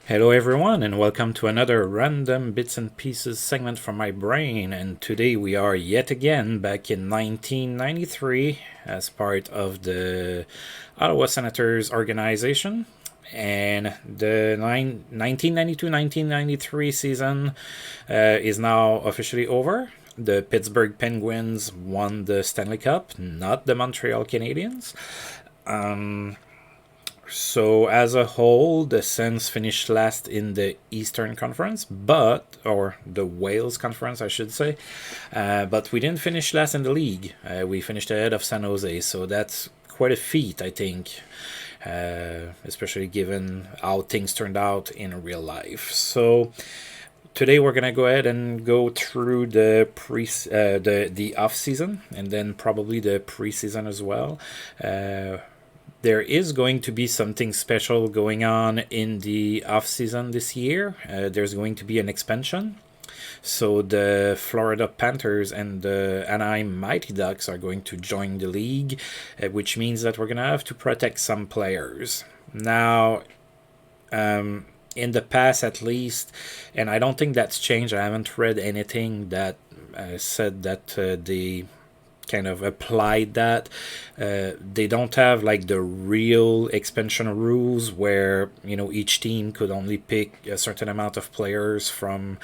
Hello everyone and welcome to another random bits and pieces segment from my brain, and today we are yet again back in 1993 as part of the Ottawa Senators organization, and the 1992-1993 season is now officially over. The Pittsburgh Penguins won the Stanley Cup, not the Montreal Canadiens. So as a whole, the Sens finished last in the Eastern Conference, or the Wales Conference, I should say. But we didn't finish last in the league. We finished ahead of San Jose, so that's quite a feat, I think. Especially given how things turned out in real life. So today we're gonna go ahead and go through the off season and then probably the preseason as well. There is going to be something special going on in the off season this year. There's going to be an expansion. So the Florida Panthers and the Anaheim Mighty Ducks are going to join the league, which means that we're going to have to protect some players. Now, in the past at least, and I don't think that's changed, I haven't read anything that said that they kind of applied that. They don't have like the real expansion rules where each team could only pick a certain amount of players from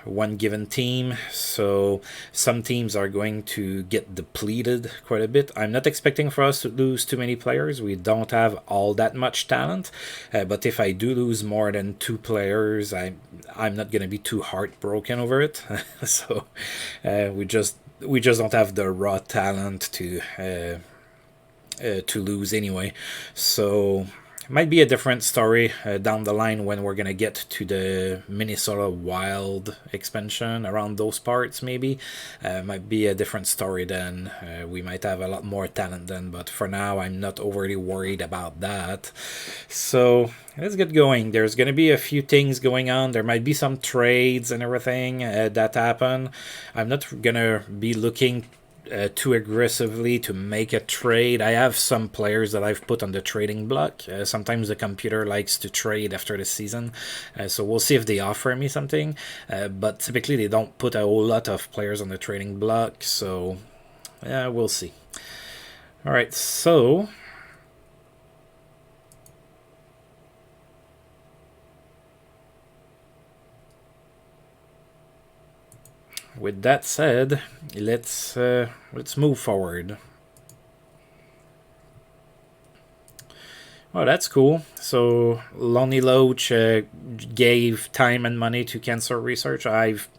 one given team. So some teams are going to get depleted quite a bit. I'm not expecting for us to lose too many players. We don't have all that much talent. But if I do lose more than 2 players, I'm not going to be too heartbroken over it. So we just don't have the raw talent to lose anyway. So it might be a different story down the line when we're gonna get to the Minnesota Wild expansion around those parts. Maybe might be a different story then. We might have a lot more talent then, but for now I'm not overly worried about that. So let's get going. There's going to be a few things going on. There might be some trades and everything that happen. I'm not going to be looking too aggressively to make a trade. I have some players that I've put on the trading block. Sometimes the computer likes to trade after the season, so we'll see if they offer me something. But typically they don't put a whole lot of players on the trading block, so we'll see. All right, so with that said, let's move forward. Oh, that's cool. So Lonnie Loach gave time and money to cancer research. I've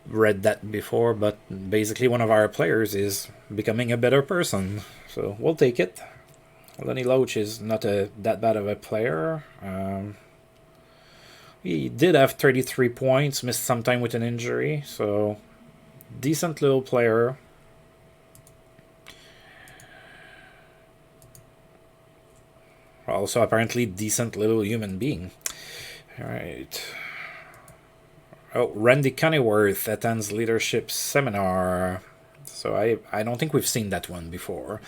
read that before, but basically one of our players is becoming a better person. So we'll take it. Lonnie Loach is not that bad of a player. He did have 33 points, missed some time with an injury, so decent little player. Also, apparently, decent little human being. All right. Oh, Randy Cunneyworth attends leadership seminar. So I don't think we've seen that one before.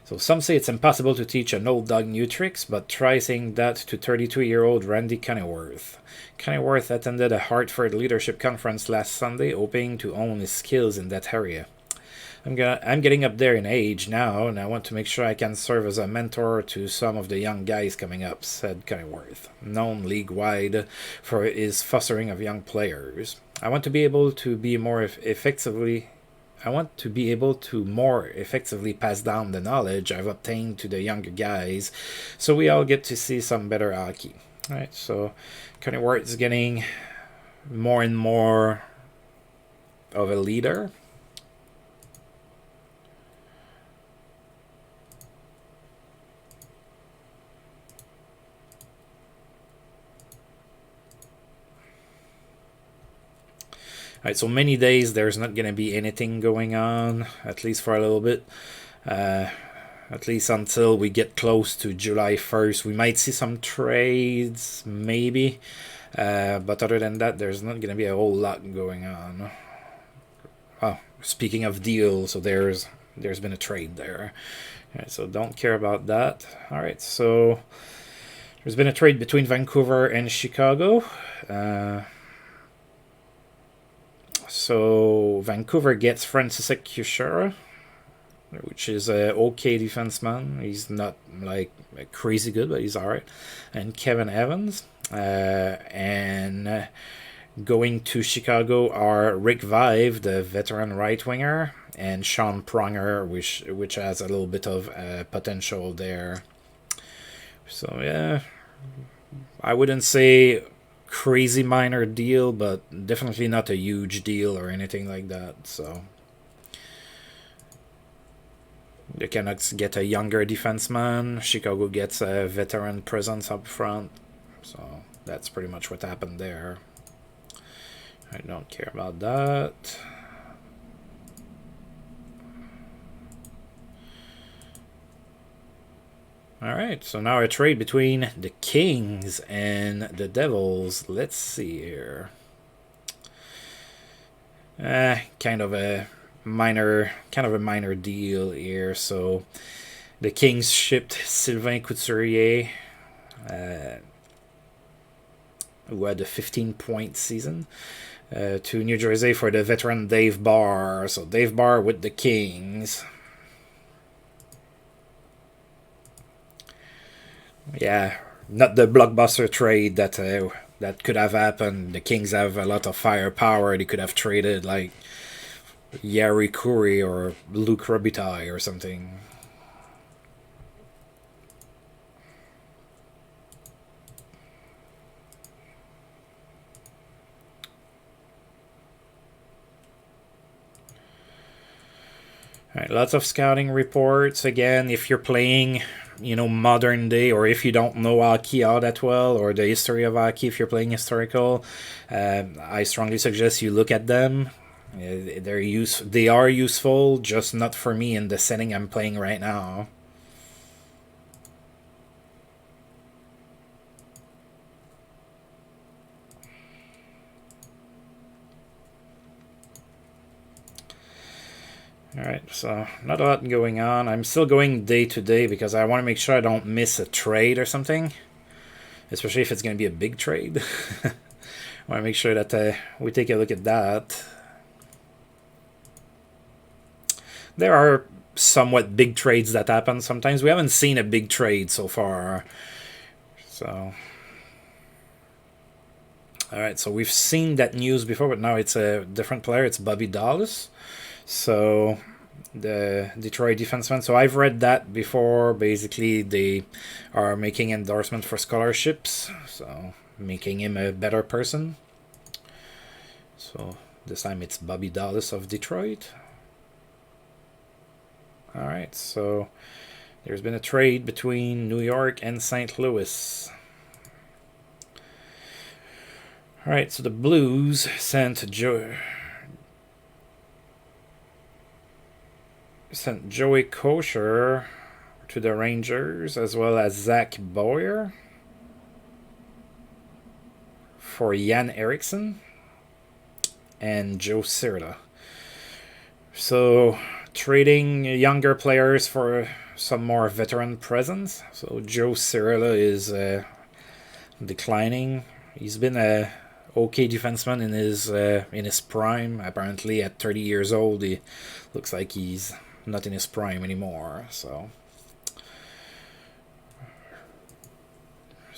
So some say it's impossible to teach an old dog new tricks, but try saying that to 32-year-old Randy Cunneyworth. Cunneyworth attended a Hartford leadership conference last Sunday, hoping to own his skills in that area. I'm getting up there in age now, and I want to make sure I can serve as a mentor to some of the young guys coming up, said Cunneyworth, known league-wide for his fostering of young players. I want to be able to more effectively pass down the knowledge I've obtained to the younger guys, so we all get to see some better hockey. All right, so Cunneyworth is getting more and more of a leader. Alright, so many days there's not going to be anything going on, at least for a little bit. At least until we get close to July 1st. We might see some trades, maybe. But other than that, there's not going to be a whole lot going on. Oh, speaking of deals, so there's been a trade there. Alright, so don't care about that. Alright, so There's been a trade between Vancouver and Chicago. So Vancouver gets Francisek Kuchera, which is a okay defenseman. He's not like crazy good, but he's alright. And Kevin Evans. And going to Chicago are Rick Vive, the veteran right winger, and Sean Pronger, which has a little bit of potential there. So yeah, I wouldn't say crazy minor deal, but definitely not a huge deal or anything like that. So the Canucks get a younger defenseman. Chicago gets a veteran presence up front. So that's pretty much what happened there. I don't care about that. Alright, so now a trade between the Kings and the Devils. Let's see here. Kind of a minor deal here. So the Kings shipped Sylvain Couturier, who had a 15-point season, to New Jersey for the veteran Dave Barr. So Dave Barr with the Kings. Yeah, not the blockbuster trade that could have happened. The Kings have a lot of firepower. They could have traded like Yari Kuri or Luc Robitaille or something. Alright, lots of scouting reports. Again, if you're playing, modern day, or if you don't know hockey all that well, or the history of hockey, if you're playing historical, I strongly suggest you look at them. They are useful, just not for me in the setting I'm playing right now. Alright, so not a lot going on. I'm still going day to day because I want to make sure I don't miss a trade or something. Especially if it's going to be a big trade. I want to make sure that we take a look at that. There are somewhat big trades that happen sometimes. We haven't seen a big trade so far. So... Alright, so we've seen that news before, but now it's a different player. It's Bobby Dallas. So the Detroit defenseman. So I've read that before. Basically, they are making endorsement for scholarships, so making him a better person. So this time it's Bobby Dallas of Detroit. All right, so there's been a trade between New York and St. Louis. All right, so the Blues sent Joey Kocur to the Rangers, as well as Zach Boyer for Jan Eriksson and Joe Cirda. So trading younger players for some more veteran presence. So Joe Cirda is declining. He's been a okay defenseman in his prime. Apparently, at 30 years old, he looks like he's not in his prime anymore. So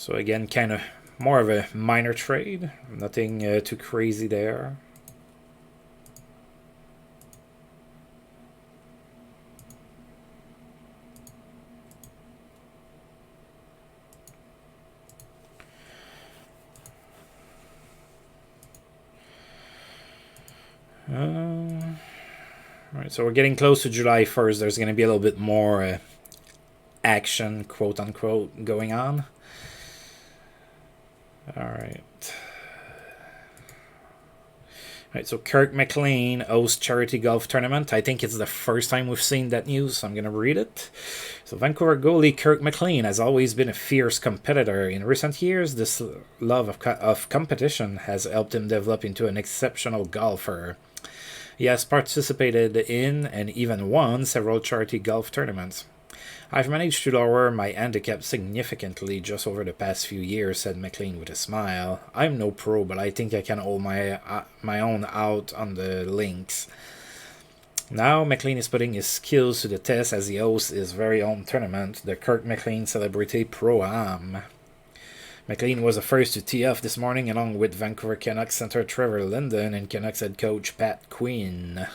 again, kind of more of a minor trade. Nothing too crazy there. Alright, so we're getting close to July 1st. There's going to be a little bit more action, quote-unquote, going on. Alright. Alright, so Kirk McLean hosts charity golf tournament. I think it's the first time we've seen that news, so I'm going to read it. So Vancouver goalie Kirk McLean has always been a fierce competitor. In recent years, this love of competition has helped him develop into an exceptional golfer. He has participated in and even won several charity golf tournaments. I've managed to lower my handicap significantly just over the past few years, said McLean with a smile. I'm no pro, but I think I can hold my own out on the links. Now McLean is putting his skills to the test as he hosts his very own tournament, the Kirk McLean Celebrity Pro-Am. McLean was the first to tee off this morning along with Vancouver Canucks center Trevor Linden and Canucks head coach Pat Quinn.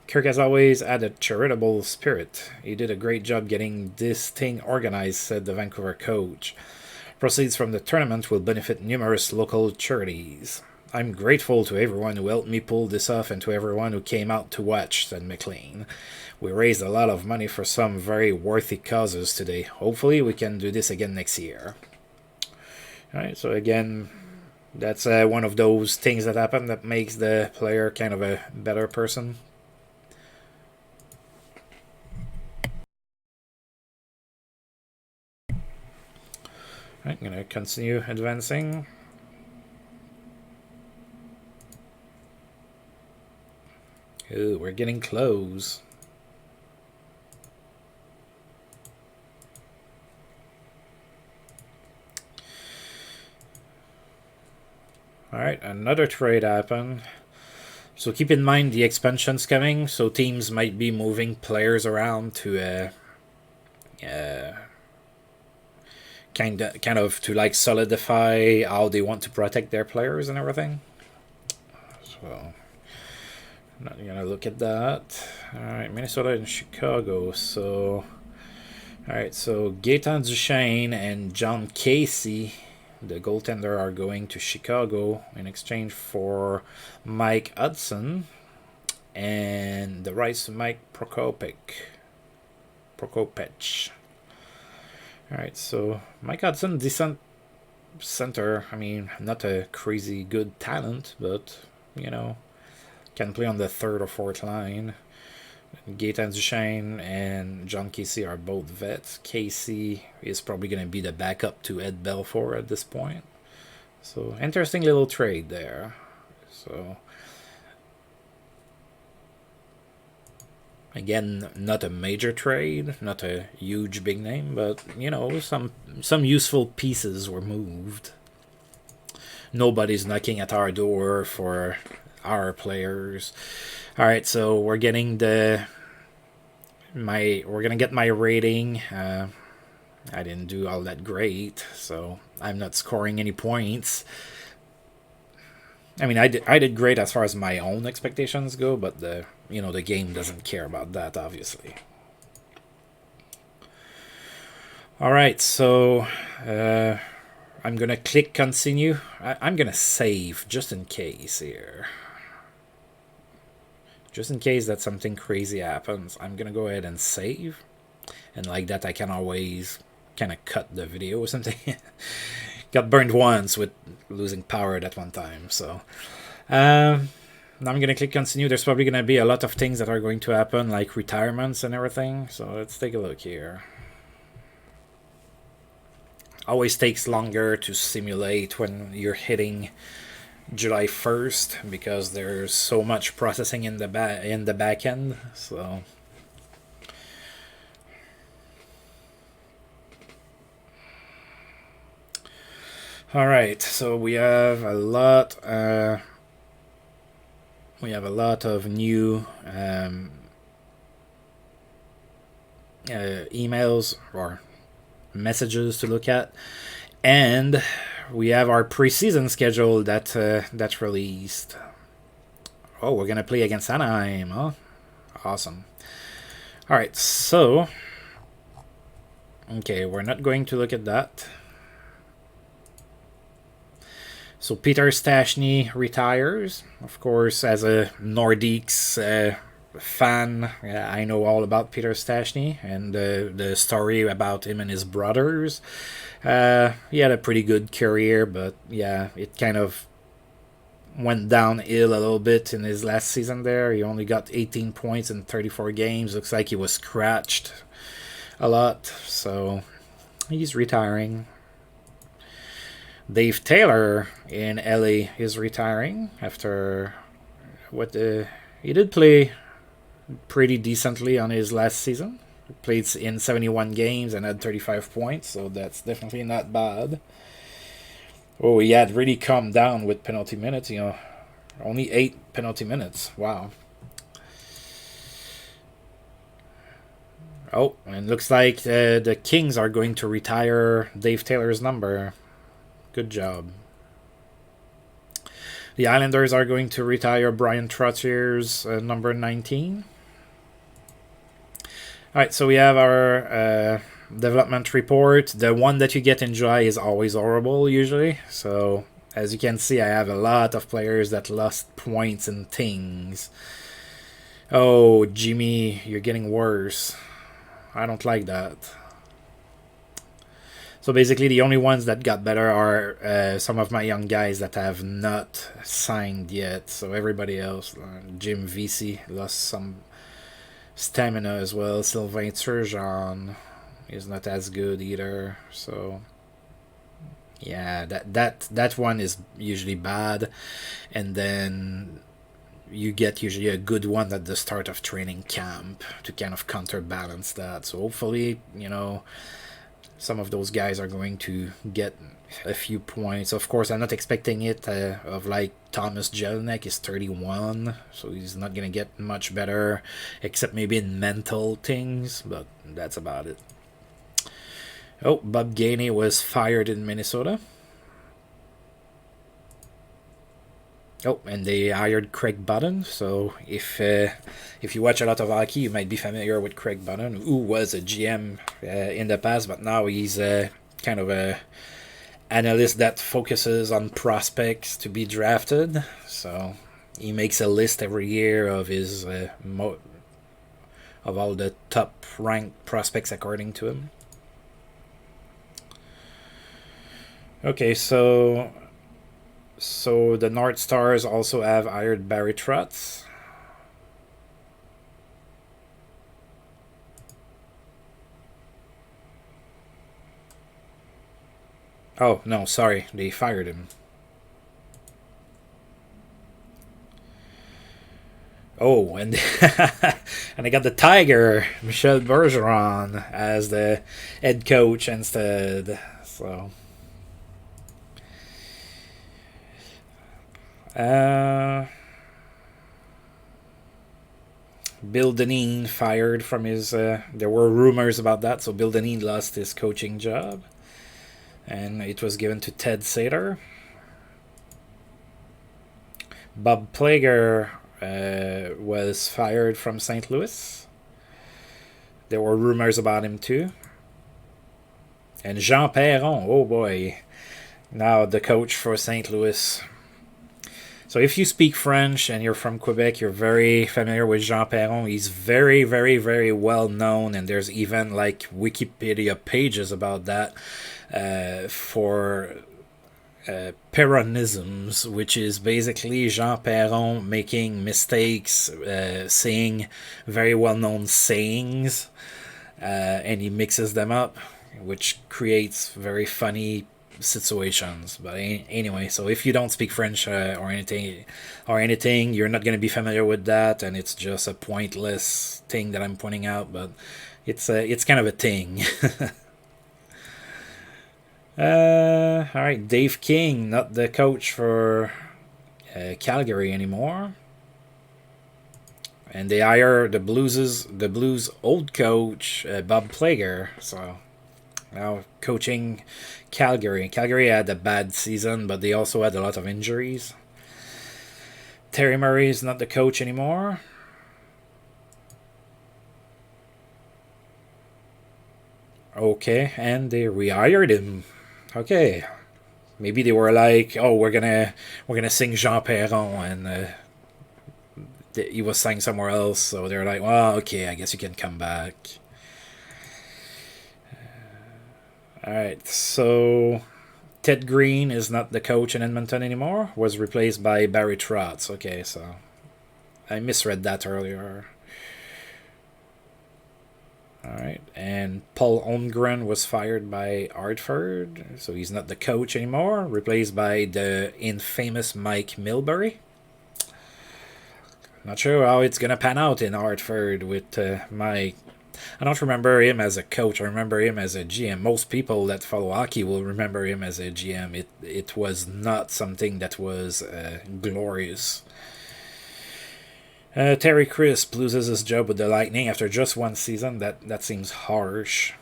Kirk has always had a charitable spirit. He did a great job getting this thing organized, said the Vancouver coach. Proceeds from the tournament will benefit numerous local charities. I'm grateful to everyone who helped me pull this off and to everyone who came out to watch, said McLean. We raised a lot of money for some very worthy causes today. Hopefully we can do this again next year. Alright, so again, that's one of those things that happen that makes the player kind of a better person. I'm going to continue advancing. Ooh, we're getting close. Alright, another trade happened. So keep in mind the expansion's coming, so teams might be moving players around to kind of to like solidify how they want to protect their players and everything. So I'm not gonna look at that. Alright, Minnesota and Chicago. So alright, so Gaetan Duchesne and John Casey, the goaltender, are going to Chicago in exchange for Mike Hudson and the rights to Mike Prokopich. Alright, so Mike Hudson, decent center. I mean, not a crazy good talent, but, you know, can play on the third or fourth line. Gaetan Duchesne and John Casey are both vets. Casey is probably going to be the backup to Ed Belfour at this point. So, interesting little trade there. So, again, not a major trade, not a huge big name, but, you know, some useful pieces were moved. Nobody's knocking at our door for our players. Alright, so we're getting we're gonna get my rating. I didn't do all that great, so I'm not scoring any points. I mean, I did great as far as my own expectations go, but the game doesn't care about that, obviously. Alright, so I'm gonna click continue. I'm gonna save just in case here. Just in case that something crazy happens, I'm gonna go ahead and save. And like that, I can always kind of cut the video or something. Got burned once with losing power at one time, so now I'm gonna click continue. There's probably gonna be a lot of things that are going to happen, like retirements and everything, so let's take a look here. Always takes longer to simulate when you're hitting July 1st because there's so much processing in the back end, so alright, so we have a lot of new emails or messages to look at, and we have our preseason schedule that's released. Oh, we're gonna play against Anaheim, huh? Awesome. Alright, so okay, we're not going to look at that. So Peter Stastny retires. Of course, as a Nordiques fan, I know all about Peter Stastny and the story about him and his brothers. He had a pretty good career, but yeah, it kind of went downhill a little bit in his last season there. He only got 18 points in 34 games. Looks like he was scratched a lot, so he's retiring. Dave Taylor in LA is retiring after he did play pretty decently on his last season. Played in 71 games and had 35 points, so that's definitely not bad. Oh, he had really calmed down with penalty minutes, only 8 penalty minutes. Wow. Oh, and looks like the Kings are going to retire Dave Taylor's number. Good job. The Islanders are going to retire Brian Trottier's number 19. Alright, so we have our development report. The one that you get in July is always horrible, usually. So, as you can see, I have a lot of players that lost points and things. Oh, Jimmy, you're getting worse. I don't like that. So basically, the only ones that got better are some of my young guys that have not signed yet. So everybody else, Jim Vesey lost some stamina as well. Sylvain Turgeon is not as good either. So yeah, that one is usually bad, and then you get usually a good one at the start of training camp to kind of counterbalance that. So hopefully, some of those guys are going to get a few points. Of course, I'm not expecting it of like Thomas Jelinek is 31, so he's not going to get much better, except maybe in mental things, but that's about it. Oh, Bob Gainey was fired in Minnesota. Oh, and they hired Craig Button. So if you watch a lot of hockey, you might be familiar with Craig Button, who was a GM in the past, but now he's kind of a analyst that focuses on prospects to be drafted. So he makes a list every year of his of all the top ranked prospects according to him. Okay, so the North Stars also have hired Barry Trotz. Oh, no, sorry. They fired him. Oh, and and they got the Tiger, Michel Bergeron, as the head coach instead. So Bill Dineen fired from his... there were rumors about that, so Bill Dineen lost his coaching job. And it was given to Ted Sater. Bob Plager was fired from St. Louis. There were rumors about him too. And Jean Perron, oh boy, now the coach for St. Louis. So if you speak French and you're from Quebec, you're very familiar with Jean Perron. He's very, very, very well known, and there's even like Wikipedia pages about that for Perronisms, which is basically Jean Perron making mistakes, saying very well-known sayings, and he mixes them up, which creates very funny situations. But anyway, so if you don't speak French or anything, you're not going to be familiar with that, and it's just a pointless thing that I'm pointing out, but it's kind of a thing. Alright, Dave King, not the coach for Calgary anymore. And they hire the Blues old coach, Bob Plager. So now coaching Calgary. Calgary had a bad season, but they also had a lot of injuries. Terry Murray is not the coach anymore. Okay, and they rehired him. Okay, maybe they were like, "Oh, we're gonna sing Jean Perron," and he was sang somewhere else, so they're like, "Well, okay, I guess you can come back." All right, so Ted Green is not the coach in Edmonton anymore. Was replaced by Barry Trotz. Okay, so I misread that earlier. Alright, and Paul Holmgren was fired by Hartford, so he's not the coach anymore, replaced by the infamous Mike Milbury. Not sure how it's going to pan out in Hartford with Mike. I don't remember him as a coach. I remember him as a GM. Most people that follow hockey will remember him as a GM. It was not something that was glorious. Terry Crisp loses his job with the Lightning after just one season. That seems harsh.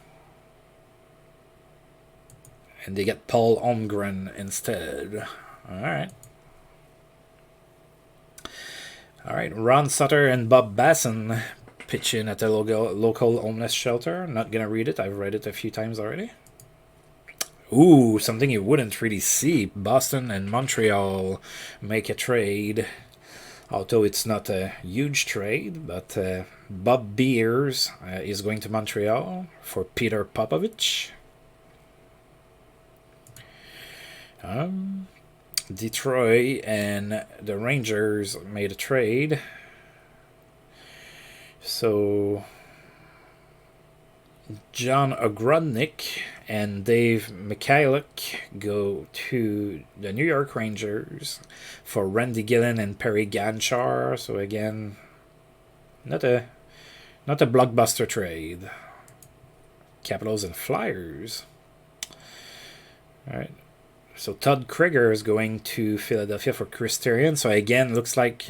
And they get Paul Holmgren instead. Alright. Alright, Ron Sutter and Bob Basson pitch in at the local homeless shelter. Not gonna read it. I've read it a few times already. Ooh, something you wouldn't really see. Boston and Montreal make a trade. Although it's not a huge trade, but Bob Beers is going to Montreal for Peter Popovich. Detroit and the Rangers made a trade. So John Ogrodnik and Dave Mikhailuk go to the New York Rangers for Randy Gillen and Perry Ganchar. So again, not a blockbuster trade. Capitals and Flyers. All right. So Todd Krieger is going to Philadelphia for Chris Therien. So again, looks like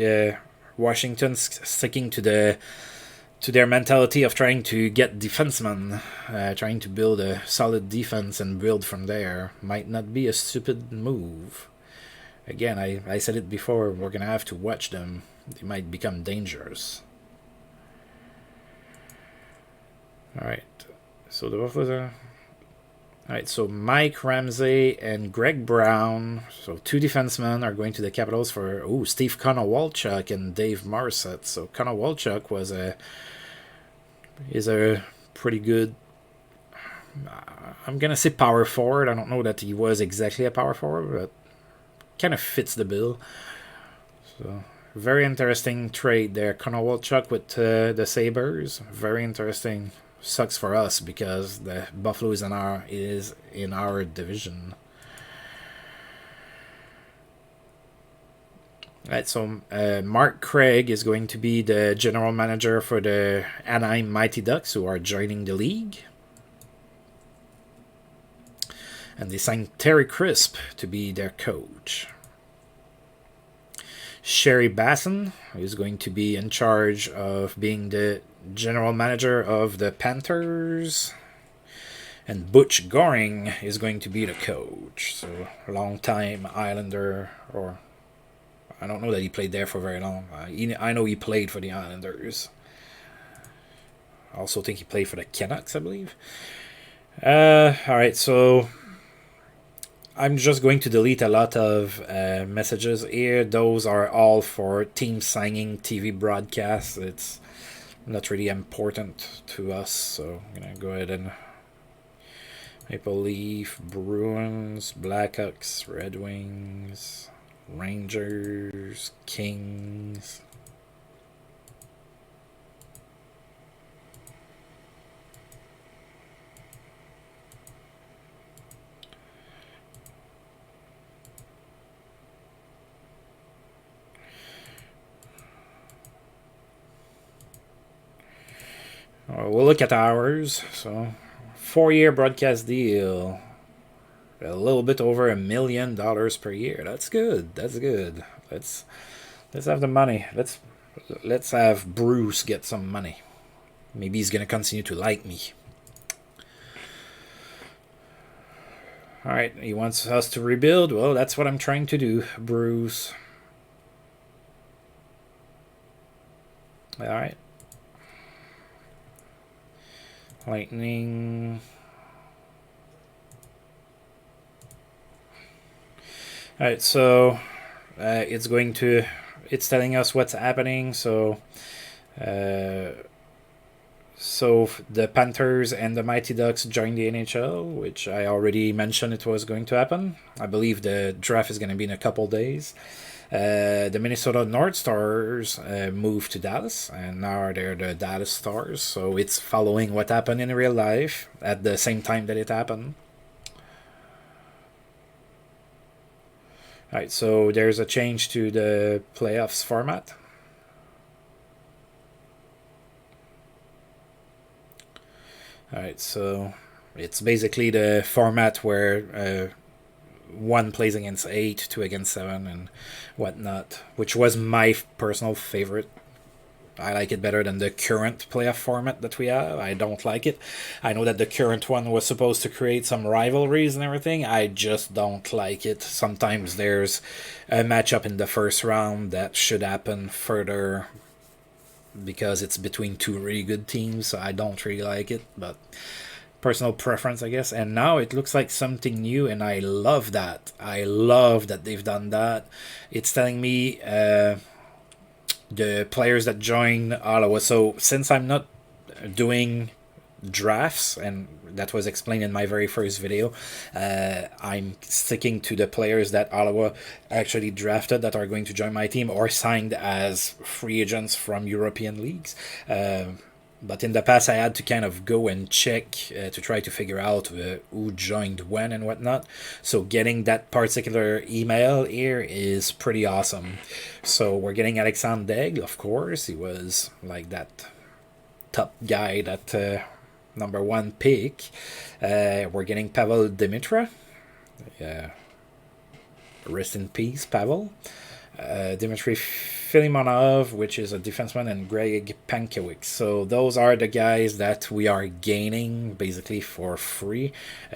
Washington's sticking to their mentality of trying to get defensemen, trying to build a solid defense and build from there. Might not be a stupid move. Again, I said it before, we're going to have to watch them. They might become dangerous. Alright, so the Buffaloes are... Alright, so Mike Ramsey and Greg Brown, so two defensemen, are going to the Capitals for Steve Konowalchuk and Dave Morissette. So Konowalchuk is a pretty good, I'm going to say power forward. I don't know that he was exactly a power forward, but kind of fits the bill. So very interesting trade there. Konowalchuk with the Sabres, very interesting. Sucks for us because the Buffalo is in our division. Right, so Mark Craig is going to be the general manager for the Anaheim Mighty Ducks, who are joining the league. And they signed Terry Crisp to be their coach. Sherry Basson is going to be in charge of being the general manager of the Panthers. And Butch Goring is going to be the coach. So, long-time Islander, or I don't know that he played there for very long. I know he played for the Islanders. I also think he played for the Canucks, I believe. Alright, so I'm just going to delete a lot of messages here. Those are all for team signing TV broadcasts. It's not really important to us, so I'm going to go ahead and Maple Leaf, Bruins, Blackhawks, Red Wings, Rangers, Kings. We'll look at ours. So, 4-year broadcast deal. A little bit over $1 million per year. That's good. That's good. Let's have the money. Let's have Bruce get some money. Maybe he's gonna continue to like me. Alright, he wants us to rebuild. Well, that's what I'm trying to do, Bruce. Alright. Lightning. Alright, so it's telling us what's happening. So the Panthers and the Mighty Ducks joined the NHL, which I already mentioned it was going to happen. I believe the draft is going to be in a couple days. The Minnesota North Stars moved to Dallas, and now they're the Dallas Stars. So it's following what happened in real life at the same time that it happened. Alright, so there's a change to the playoffs format. Alright, so it's basically the format where 1 plays against 8, 2 against 7, and whatnot, which was my personal favorite. I like it better than the current playoff format that we have. I don't like it. I know that the current one was supposed to create some rivalries and everything. I just don't like it. Sometimes there's a matchup in the first round that should happen further because it's between 2 really good teams, so I don't really like it, but personal preference, I guess. And now it looks like something new, and I love that. I love that they've done that. It's telling me the players that join Ottawa. So since I'm not doing drafts, and that was explained in my very first video, I'm sticking to the players that Ottawa actually drafted that are going to join my team or signed as free agents from European leagues. But in the past, I had to kind of go and check to try to figure out who joined when and whatnot. So getting that particular email here is pretty awesome. So we're getting Alexandre Daigle, of course. He was like that top guy, that number 1 pick. We're getting Pavel Dimitra. Rest in peace, Pavel. Dmitry Filimonov, which is a defenseman, and Greg Pankiewicz. So those are the guys that we are gaining basically for free.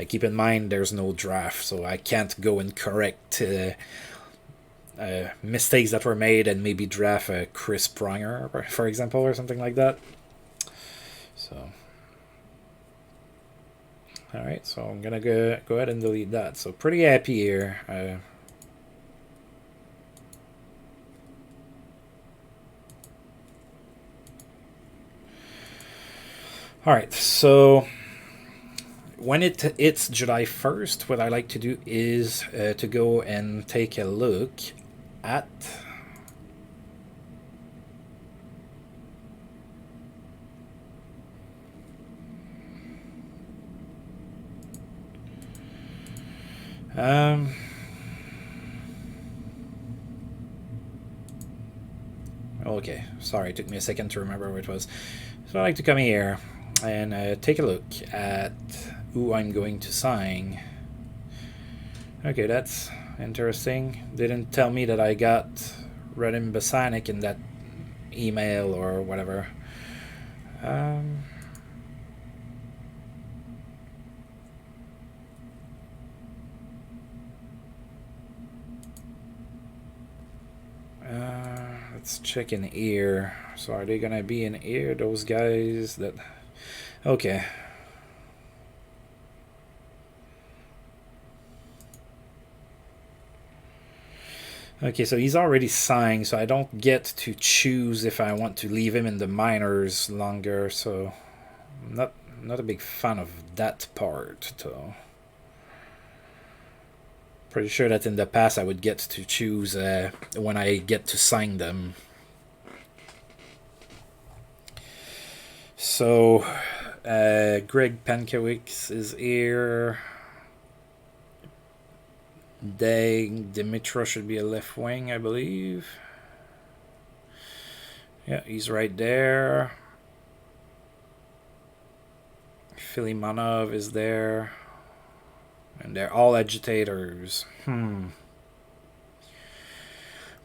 Keep in mind there's no draft, so I can't go and correct mistakes that were made and maybe draft a Chris Pronger, for example, or something like that. So, all right, so I'm gonna go ahead and delete that. So pretty happy here. Alright, so when it hits July 1st, what I like to do is to go and take a look at okay, sorry, it took me a second to remember where it was. So I like to come here and take a look at who I'm going to sign. Okay, that's interesting. They didn't tell me that I got Radim Basanik in that email or whatever. Let's check in here. So are they gonna be in here, those guys that... Okay. Okay, so he's already signed, so I don't get to choose if I want to leave him in the minors longer, so I'm not a big fan of that part, though. Pretty sure that in the past I would get to choose when I get to sign them. So, Greg Pankiewicz is here. Dimitra should be a left wing, I believe. Yeah, he's right there. Filimonov is there. And they're all agitators.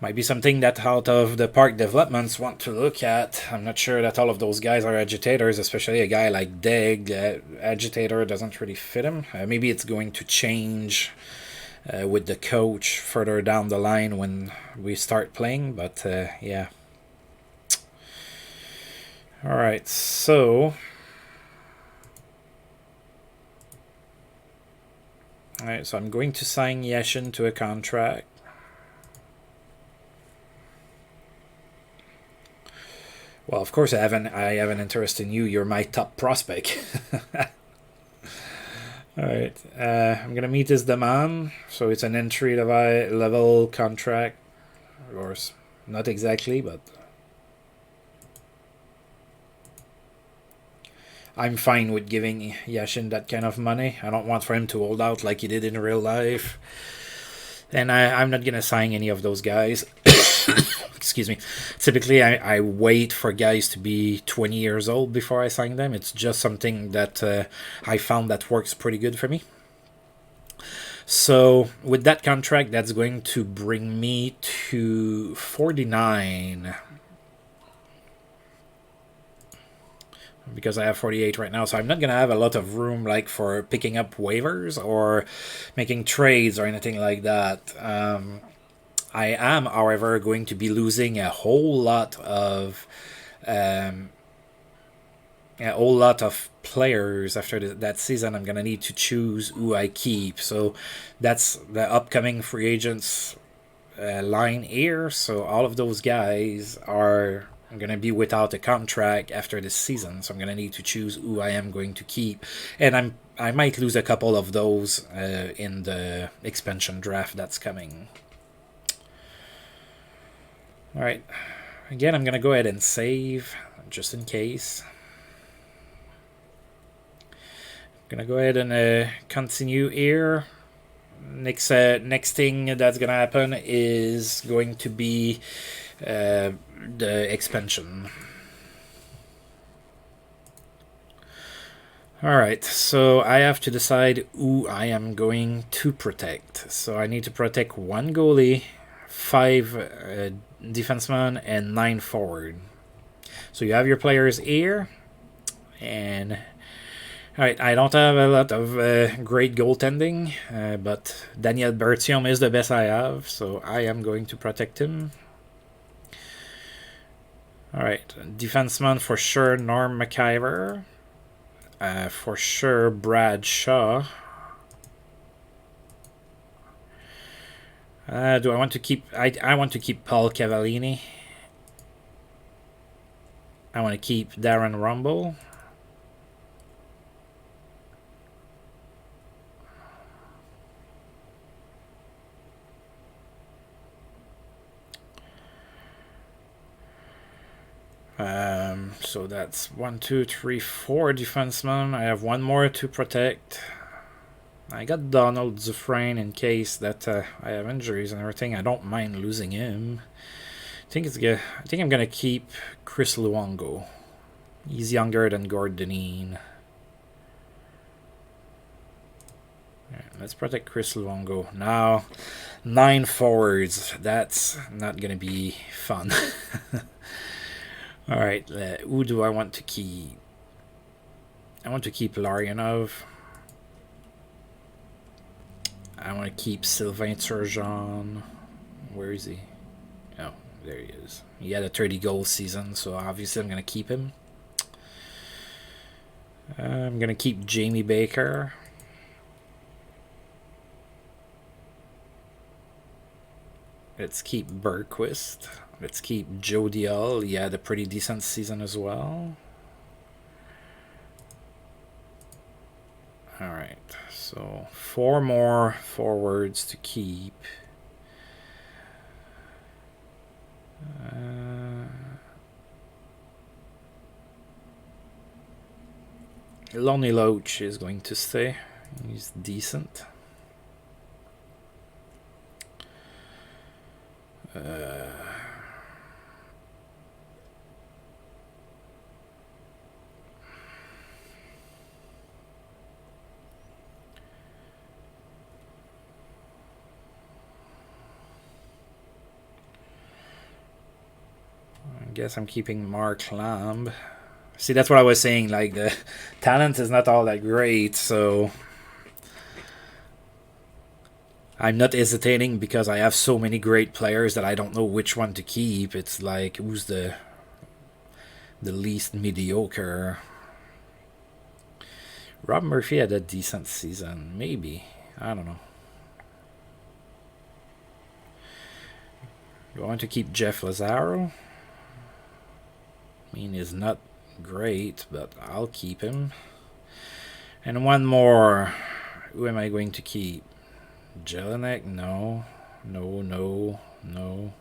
Might be something that out of the park developments want to look at. I'm not sure that all of those guys are agitators, especially a guy like Deg. Agitator doesn't really fit him. Maybe it's going to change with the coach further down the line when we start playing, but yeah. Alright, so... Alright, so I'm going to sign Yashin to a contract. Well, of course I have an interest in you. You're my top prospect. Alright, I'm gonna meet his demand. So it's an entry level contract. Or not exactly, but... I'm fine with giving Yashin that kind of money. I don't want for him to hold out like he did in real life. And I'm not gonna sign any of those guys. excuse me. Typically, I wait for guys to be 20 years old before I sign them. It's just something that I found that works pretty good for me. So with that contract, that's going to bring me to 49. Because I have 48 right now, so I'm not going to have a lot of room like for picking up waivers or making trades or anything like that. I am, however, going to be losing a whole lot of players after that season. I'm going to need to choose who I keep. So that's the upcoming free agents line here. So all of those guys are going to be without a contract after this season. So I'm going to need to choose who I am going to keep. And I might lose a couple of those in the expansion draft that's coming. All right. Again, I'm going to go ahead and save just in case. I'm going to go ahead and continue here. Next thing that's going to happen is going to be the expansion. Alright, so I have to decide who I am going to protect. So I need to protect 1 goalie, 5 defensemen, and 9 forward. So you have your players here, and alright, I don't have a lot of great goaltending, but Daniel Bertium is the best I have, so I am going to protect him. Alright, defenseman for sure, Norm McIver. For sure, Brad Shaw. Do I want to keep... I want to keep Paul Cavallini. I want to keep Darren Rumble. So that's 1, 2, 3, 4 defensemen. I have 1 more to protect. I got Donald Dufresne in case that I have injuries and everything. I don't mind losing him. I think I'm gonna keep Chris Luongo. He's younger than Gordon Dineen. Right, let's protect Chris Luongo. Now, 9 forwards. That's not gonna be fun. Alright, who do I want to keep? I want to keep Larionov. I want to keep Sylvain Turgeon. Where is he? Oh, there he is. He had a 30-goal season, so obviously I'm going to keep him. I'm going to keep Jamie Baker. Let's keep Bergquist. Let's keep Joe Dial. He had a pretty decent season as well. Alright, so 4 more forwards to keep. Lonnie Loach is going to stay. He's decent. I guess I'm keeping Mark Lamb. See, that's what I was saying. Like, the talent is not all that great, so I'm not hesitating because I have so many great players that I don't know which one to keep. It's like, who's the least mediocre? Rob Murphy had a decent season. Maybe. I don't know. Do I want to keep Jeff Lazaro? I mean, he's not great, but I'll keep him. And 1 more. Who am I going to keep? Jelinek? No. No, no, no.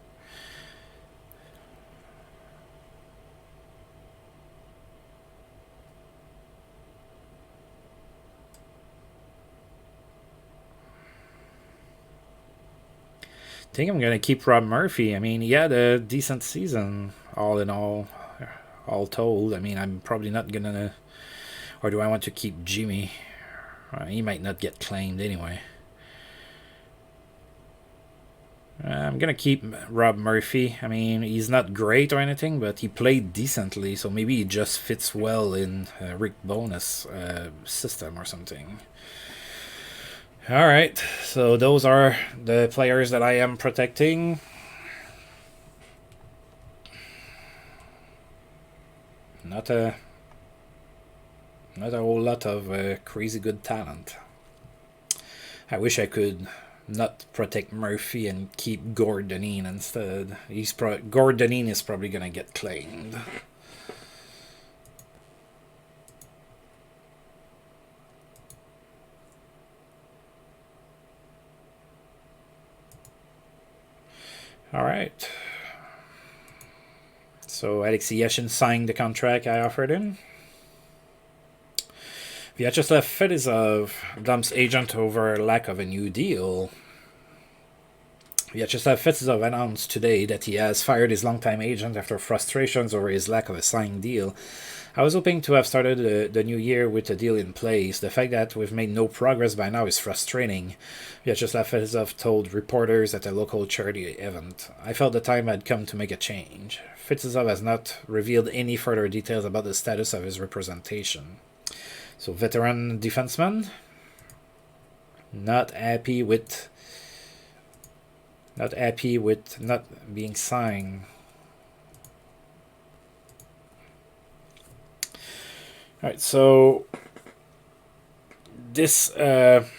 think I'm going to keep Rob Murphy. I mean, he had a decent season, all in all told. I mean, I'm probably not going to... Or do I want to keep Jimmy? He might not get claimed anyway. I'm going to keep Rob Murphy. I mean, he's not great or anything, but he played decently, so maybe he just fits well in Rick Bonus system or something. All right, so those are the players that I am protecting. Not a whole lot of crazy good talent. I wish I could not protect Murphy and keep Gordonine instead. Gordonine is probably gonna get claimed. All right. So Alexei Yashin signed the contract I offered him. Vyacheslav Fedizov dumps agent over lack of a new deal. Vyacheslav Fedizov announced today that he has fired his longtime agent after frustrations over his lack of a signed deal. I was hoping to have started the new year with a deal in place. The fact that we've made no progress by now is frustrating, Vyacheslav Fedizov told reporters at a local charity event. I felt the time had come to make a change. Fedizov has not revealed any further details about the status of his representation. So veteran defenseman, not happy with not being signed. All right, so this let's.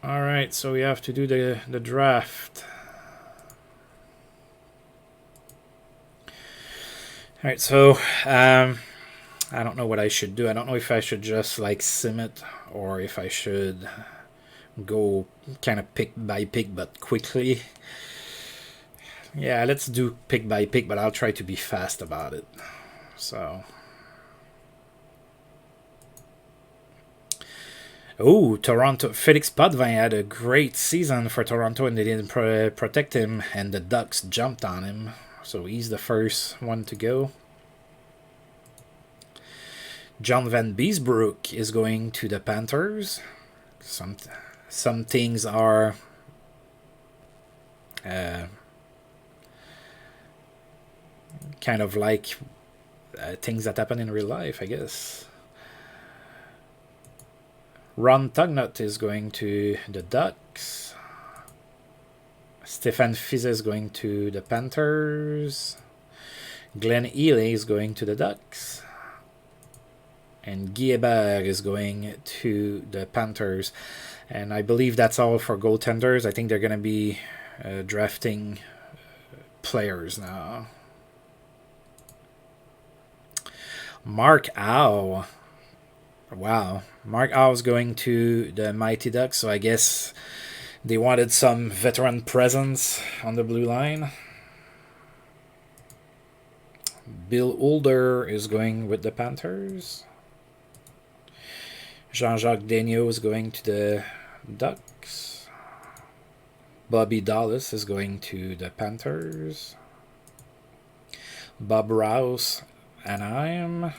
All right, so we have to do the draft. All right, so I don't know what I should do. I don't know if I should just like sim it or if I should go kind of pick by pick but quickly. Yeah, let's do pick by pick, but I'll try to be fast about it. So. Oh, Toronto. Felix Potvin had a great season for Toronto and they didn't protect him, and the Ducks jumped on him. So he's the first one to go. John Van Beesbrook is going to the Panthers. Some things are kind of like things that happen in real life, I guess. Ron Tugnut is going to the Ducks. Stefan Fize is going to the Panthers. Glenn Ely is going to the Ducks. And Guy Hebert is going to the Panthers. And I believe that's all for goaltenders. I think they're going to be drafting players now. Mark Howe. Wow. Mark Howe's going to the Mighty Ducks, so I guess they wanted some veteran presence on the blue line. Bill Older is going with the Panthers. Jean-Jacques Daigneault is going to the Ducks. Bobby Dallas is going to the Panthers. Bob Rouse, Anaheim.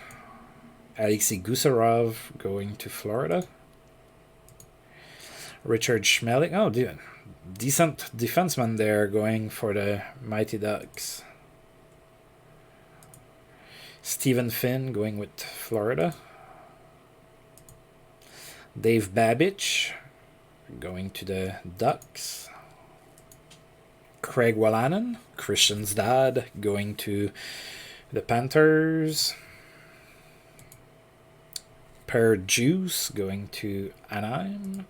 Alexei Gusarov going to Florida. Richard Schmeling. Oh, decent defenseman there going for the Mighty Ducks. Stephen Finn going with Florida. Dave Babich going to the Ducks. Craig Wallanen, Christian's dad, going to the Panthers. Per Juice going to Anaheim.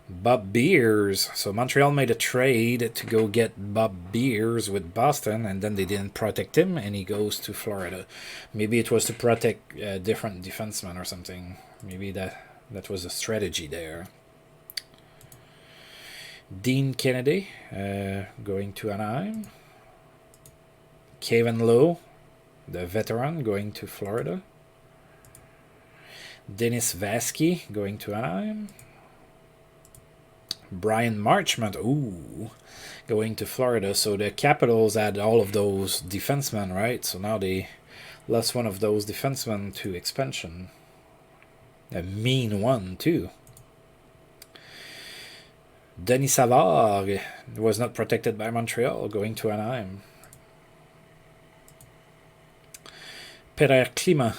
Bob Beers. So Montreal made a trade to go get Bob Beers with Boston, and then they didn't protect him, and he goes to Florida. Maybe it was to protect a different defenseman or something. Maybe that was a strategy there. Dean Kennedy going to Anaheim. Kevin Lowe, the veteran, going to Florida. Dennis Vasky going to Anaheim. Brian Marchment, going to Florida. So the Capitals had all of those defensemen, right? So now they lost one of those defensemen to expansion. A mean one, too. Denis Savard was not protected by Montreal, going to Anaheim. Pierre Climat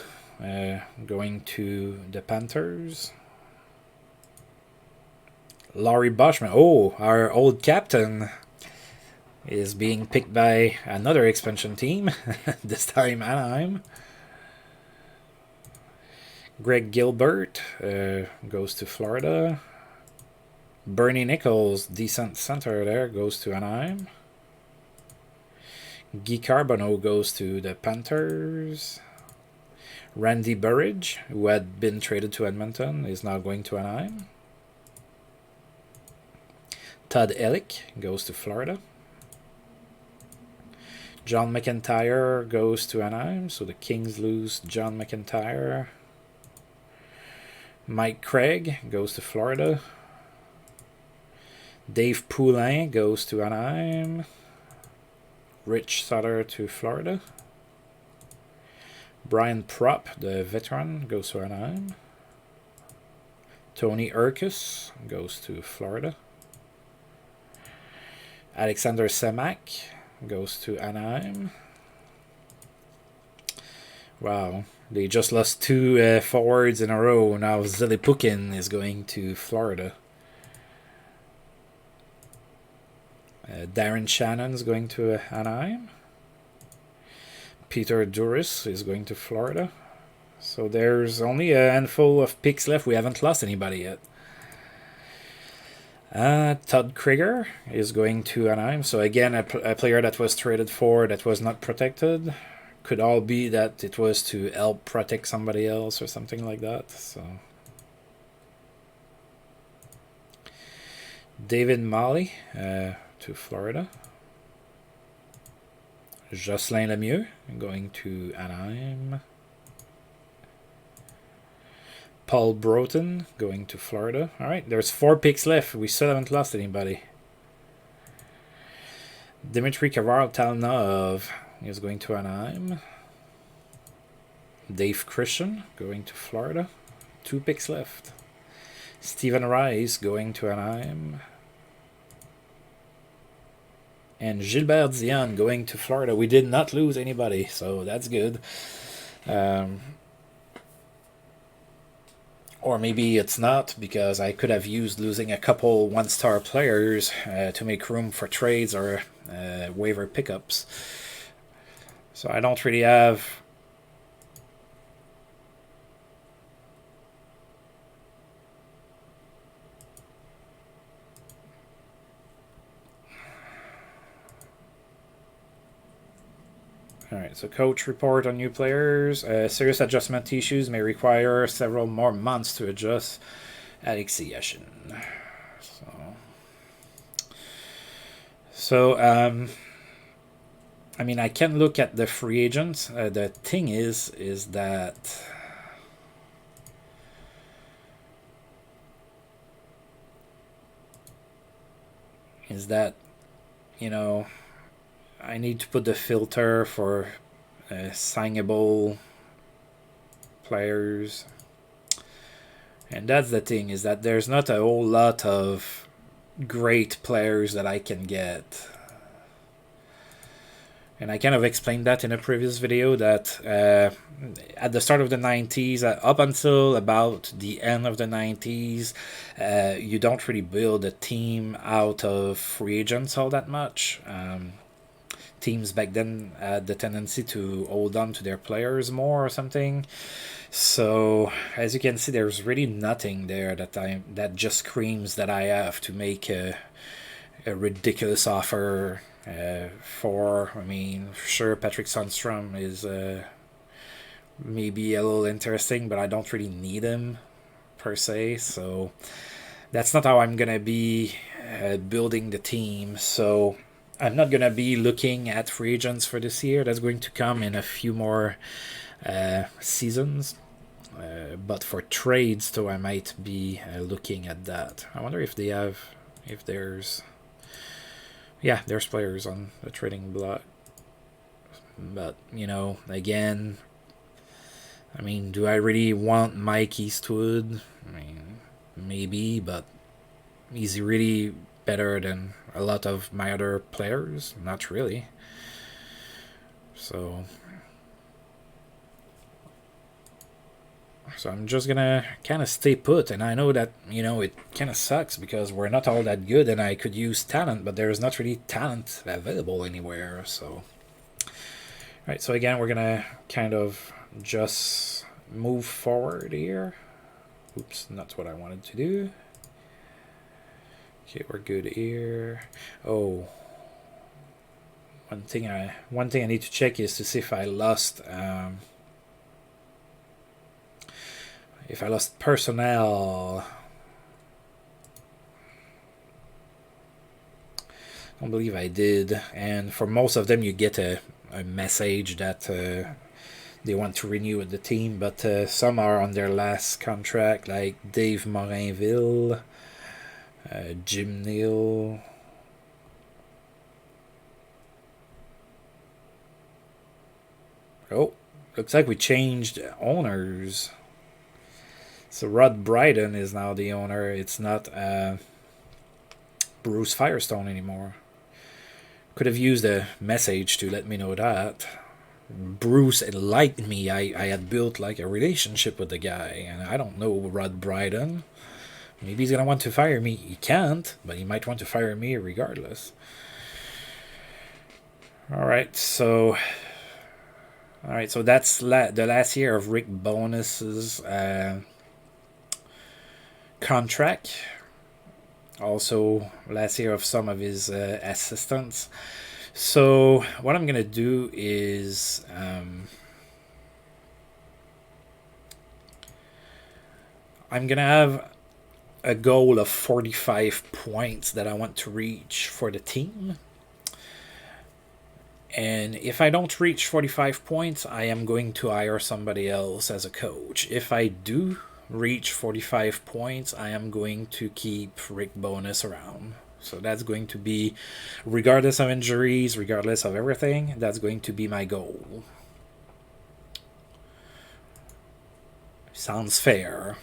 going to the Panthers. Laurie Boschman, our old captain, is being picked by another expansion team, this time Anaheim. Greg Gilbert goes to Florida. Bernie Nichols, decent center there, goes to Anaheim. Guy Carbonneau goes to the Panthers. Randy Burridge, who had been traded to Edmonton, is now going to Anaheim. Todd Elick goes to Florida. John McIntyre goes to Anaheim, so the Kings lose John McIntyre. Mike Craig goes to Florida. Dave Poulin goes to Anaheim. Rich Sutter to Florida. Brian Propp, the veteran, goes to Anaheim. Tony Urkus goes to Florida. Alexander Semak goes to Anaheim. Wow, they just lost two forwards in a row. Now Zilipukin is going to Florida. Darren Shannon's going to Anaheim. Peter Duris is going to Florida. So there's only a handful of picks left. We haven't lost anybody yet. Todd Krieger is going to Anaheim. So again, a player that was traded for that was not protected. Could all be that it was to help protect somebody else or something like that. So David Molly to Florida. Jocelyn Lemieux going to Anaheim. Paul Broughton going to Florida. All right, there's 4 picks left. We still haven't lost anybody. Dmitry Kavarov-Talnov is going to Anaheim. Dave Christian going to Florida. 2 picks left. Stephen Rice going to Anaheim. And Gilbert Dion going to Florida. We did not lose anybody, so that's good. Or maybe it's not, because I could have used losing a couple one-star players to make room for trades or waiver pickups. So I don't really have... Alright, so coach report on new players. Serious adjustment issues may require several more months to adjust. Alexei Yashin. So I mean, I can look at the free agents. The thing is that... you know... I need to put the filter for signable players. And that's the thing, is that there's not a whole lot of great players that I can get. And I kind of explained that in a previous video, that at the start of the 90s, up until about the end of the 90s, you don't really build a team out of free agents all that much. Teams back then had the tendency to hold on to their players more or something. So as you can see, there's really nothing there that just screams that I have to make a ridiculous offer for. I mean, sure, Patrick Sundstrom is maybe a little interesting, but I don't really need him per se. So that's not how I'm gonna be building the team. So I'm not going to be looking at free agents for this year. That's going to come in a few more seasons. But for trades, though, I might be looking at that. I wonder if there's players on the trading block. But, again, I mean, do I really want Mike Eastwood? I mean, maybe, but is he really better than a lot of my other players? Not really. So I'm just gonna kind of stay put, and I know that, it kind of sucks because we're not all that good and I could use talent, but there's not really talent available anywhere, so. Alright, so again, we're gonna kind of just move forward here. Oops, not what I wanted to do. Okay, we're good here. Oh. One thing I need to check is to see if I lost personnel. I don't believe I did. And for most of them, you get a message that they want to renew with the team, but some are on their last contract, like Dave Morinville, Jim Neal. Oh, looks like we changed owners. So Rod Brydon is now the owner. It's not Bruce Firestone anymore. Could have used a message to let me know that. Bruce liked me. I had built like a relationship with the guy, and I don't know Rod Brydon. Maybe he's gonna want to fire me. He can't, but he might want to fire me regardless. Alright, so that's the last year of Rick Bonus's contract. Also, last year of some of his assistants. So what I'm gonna do is I'm gonna have a goal of 45 points that I want to reach for the team. And if I don't reach 45 points, I am going to hire somebody else as a coach. If I do reach 45 points, I am going to keep Rick Bonus around. So that's going to be, regardless of injuries, regardless of everything, that's going to be my goal. Sounds fair.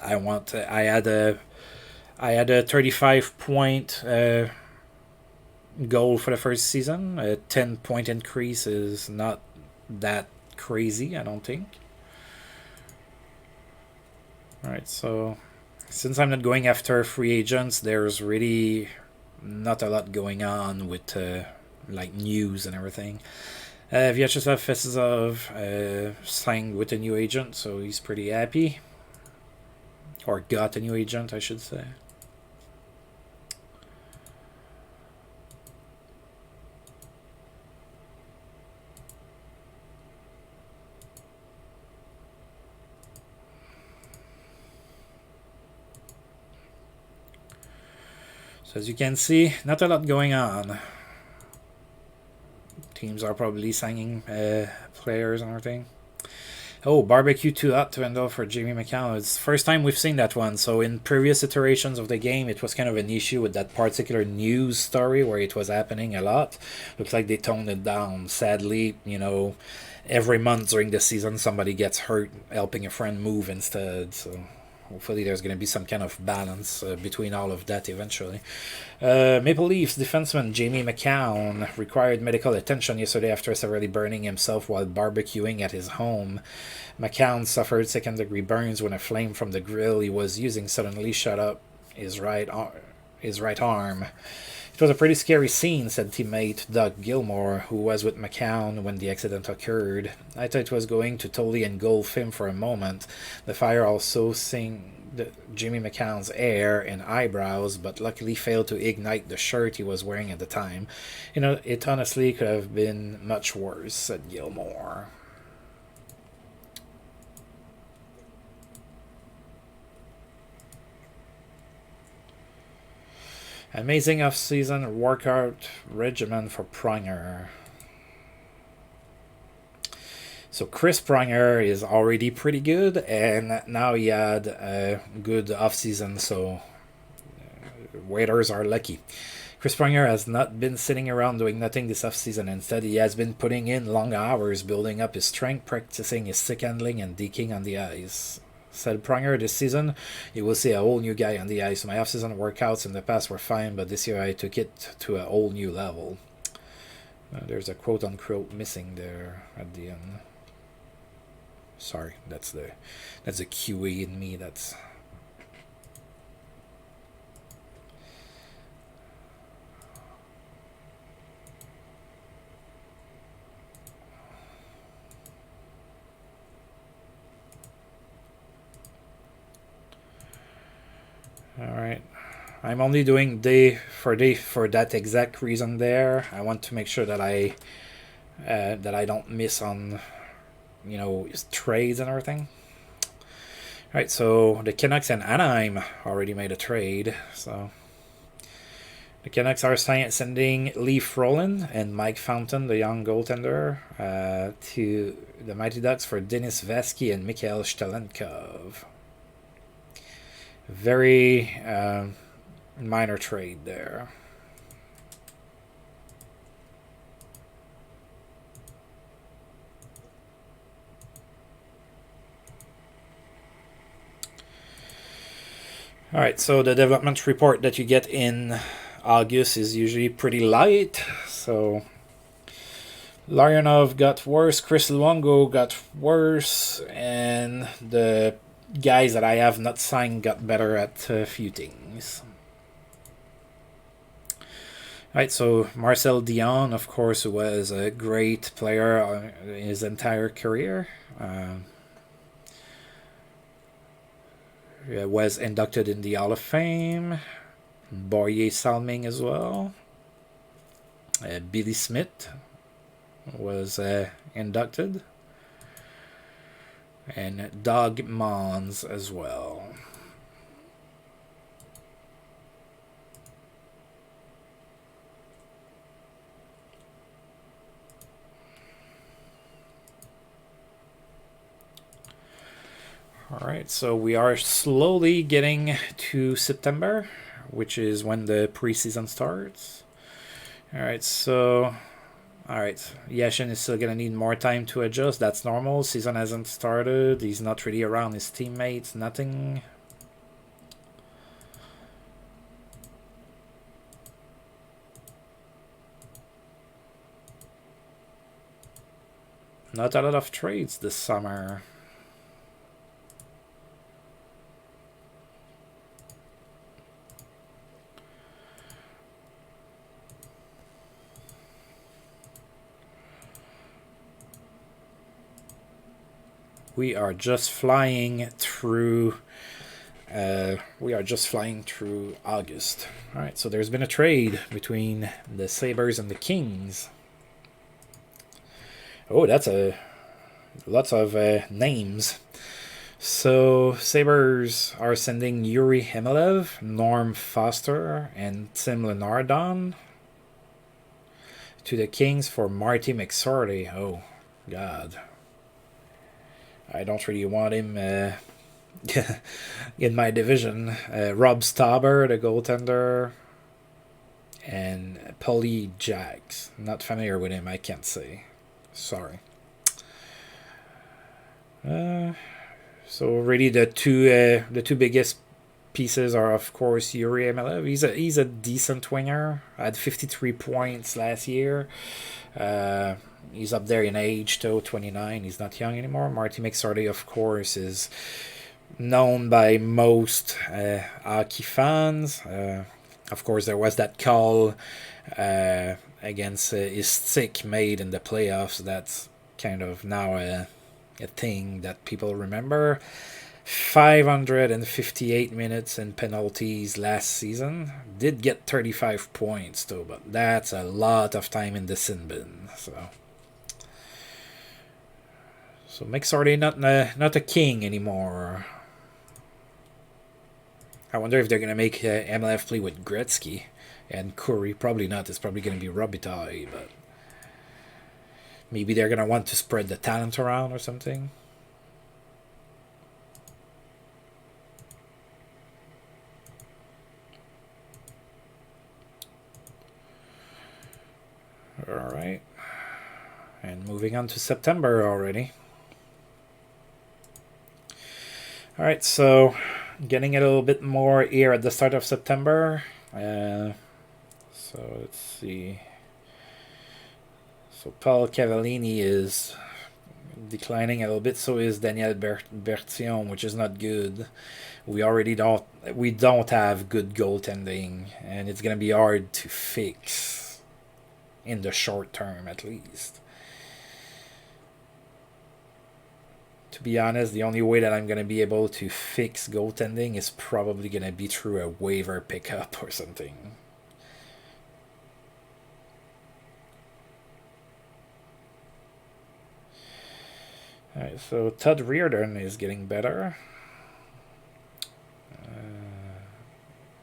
I had a 35 point goal for the first season. A 10-point increase is not that crazy, I don't think. Alright, so since I'm not going after free agents, there's really not a lot going on with like news and everything. Vyacheslav Fesizov signed with a new agent, so he's pretty happy. Or got a new agent, I should say. So as you can see, not a lot going on. Teams are probably signing players and everything. Oh, barbecue too hot to handle for Jamie McCown. It's the first time we've seen that one. So in previous iterations of the game, it was kind of an issue with that particular news story where it was happening a lot. Looks like they toned it down. Sadly, every month during the season, somebody gets hurt helping a friend move instead. So hopefully there's going to be some kind of balance between all of that eventually. Maple Leafs defenseman Jamie McCown required medical attention yesterday after severely burning himself while barbecuing at his home. McCown suffered second-degree burns when a flame from the grill he was using suddenly shot up his right arm. It was a pretty scary scene, said teammate Doug Gilmore, who was with McCown when the accident occurred. I thought it was going to totally engulf him for a moment. The fire also singed Jimmy McCown's hair and eyebrows, but luckily failed to ignite the shirt he was wearing at the time. It honestly could have been much worse, said Gilmore. Amazing off-season workout regimen for Pronger. So Chris Pronger is already pretty good, and now he had a good off-season, so Waiters are lucky. Chris Pronger has not been sitting around doing nothing this offseason. Instead, he has been putting in long hours, building up his strength, practicing his stick handling, and deking on the ice. Said Pronger, this season, you will see a whole new guy on the ice. My offseason workouts in the past were fine, but this year I took it to a whole new level. There's a quote-unquote missing there at the end. Sorry, that's the QA in me. That's... Alright. I'm only doing day for that exact reason there. I want to make sure that I don't miss on, you know, trades and everything. Alright, so the Canucks and Anaheim already made a trade. So the Canucks are sending Lee Frolin and Mike Fountain, the young goaltender, to the Mighty Ducks for Denis Vesky and Mikhail Shtalenkov. Very minor trade there. Alright, so the development report that you get in August is usually pretty light. So Larionov got worse, Chris Luongo got worse, and the guys that I have not signed got better at a few things. Right, so Marcel Dion, of course, was a great player his entire career. Was inducted in the Hall of Fame. Boyer Salming as well. Billy Smith was inducted. And Doug Mons as well. Alright, so we are slowly getting to September, which is when the preseason starts. Alright, so... Alright, Yashin is still going to need more time to adjust. That's normal. Season hasn't started. He's not really around his teammates. Nothing. Not a lot of trades this summer. We are just flying through. August. All right, so there's been a trade between the Sabres and the Kings. Oh, that's lots of names. So Sabres are sending Yuri Hemelev, Norm Foster, and Tim Lenardon to the Kings for Marty McSorley. Oh, God. I don't really want him in my division. Rob Stauber, the goaltender, and Paulie Jacks. Not familiar with him, I can't say. Sorry. So really the two biggest pieces are, of course, Yuri Emelev. He's a decent winger. Had 53 points last year. He's up there in age, though, 29. He's not young anymore. Marty McSorley, of course, is known by most hockey fans. Of course, there was that call against his stick made in the playoffs. That's kind of now a thing that people remember. 558 minutes in penalties last season. Did get 35 points, though, but that's a lot of time in the sin bin. So McSorley not a king anymore. I wonder if they're going to make MLF play with Gretzky. And Curry, probably not. It's probably going to be Robitaille, but maybe they're going to want to spread the talent around or something. All right. And moving on to September already. All right, so getting a little bit more here at the start of September. So let's see. So Paul Cavallini is declining a little bit. So is Daniel Bertillon, which is not good. We don't have good goaltending, and it's gonna be hard to fix in the short term, at least. To be honest, the only way that I'm going to be able to fix goaltending is probably going to be through a waiver pickup or something. Alright, so Todd Reardon is getting better.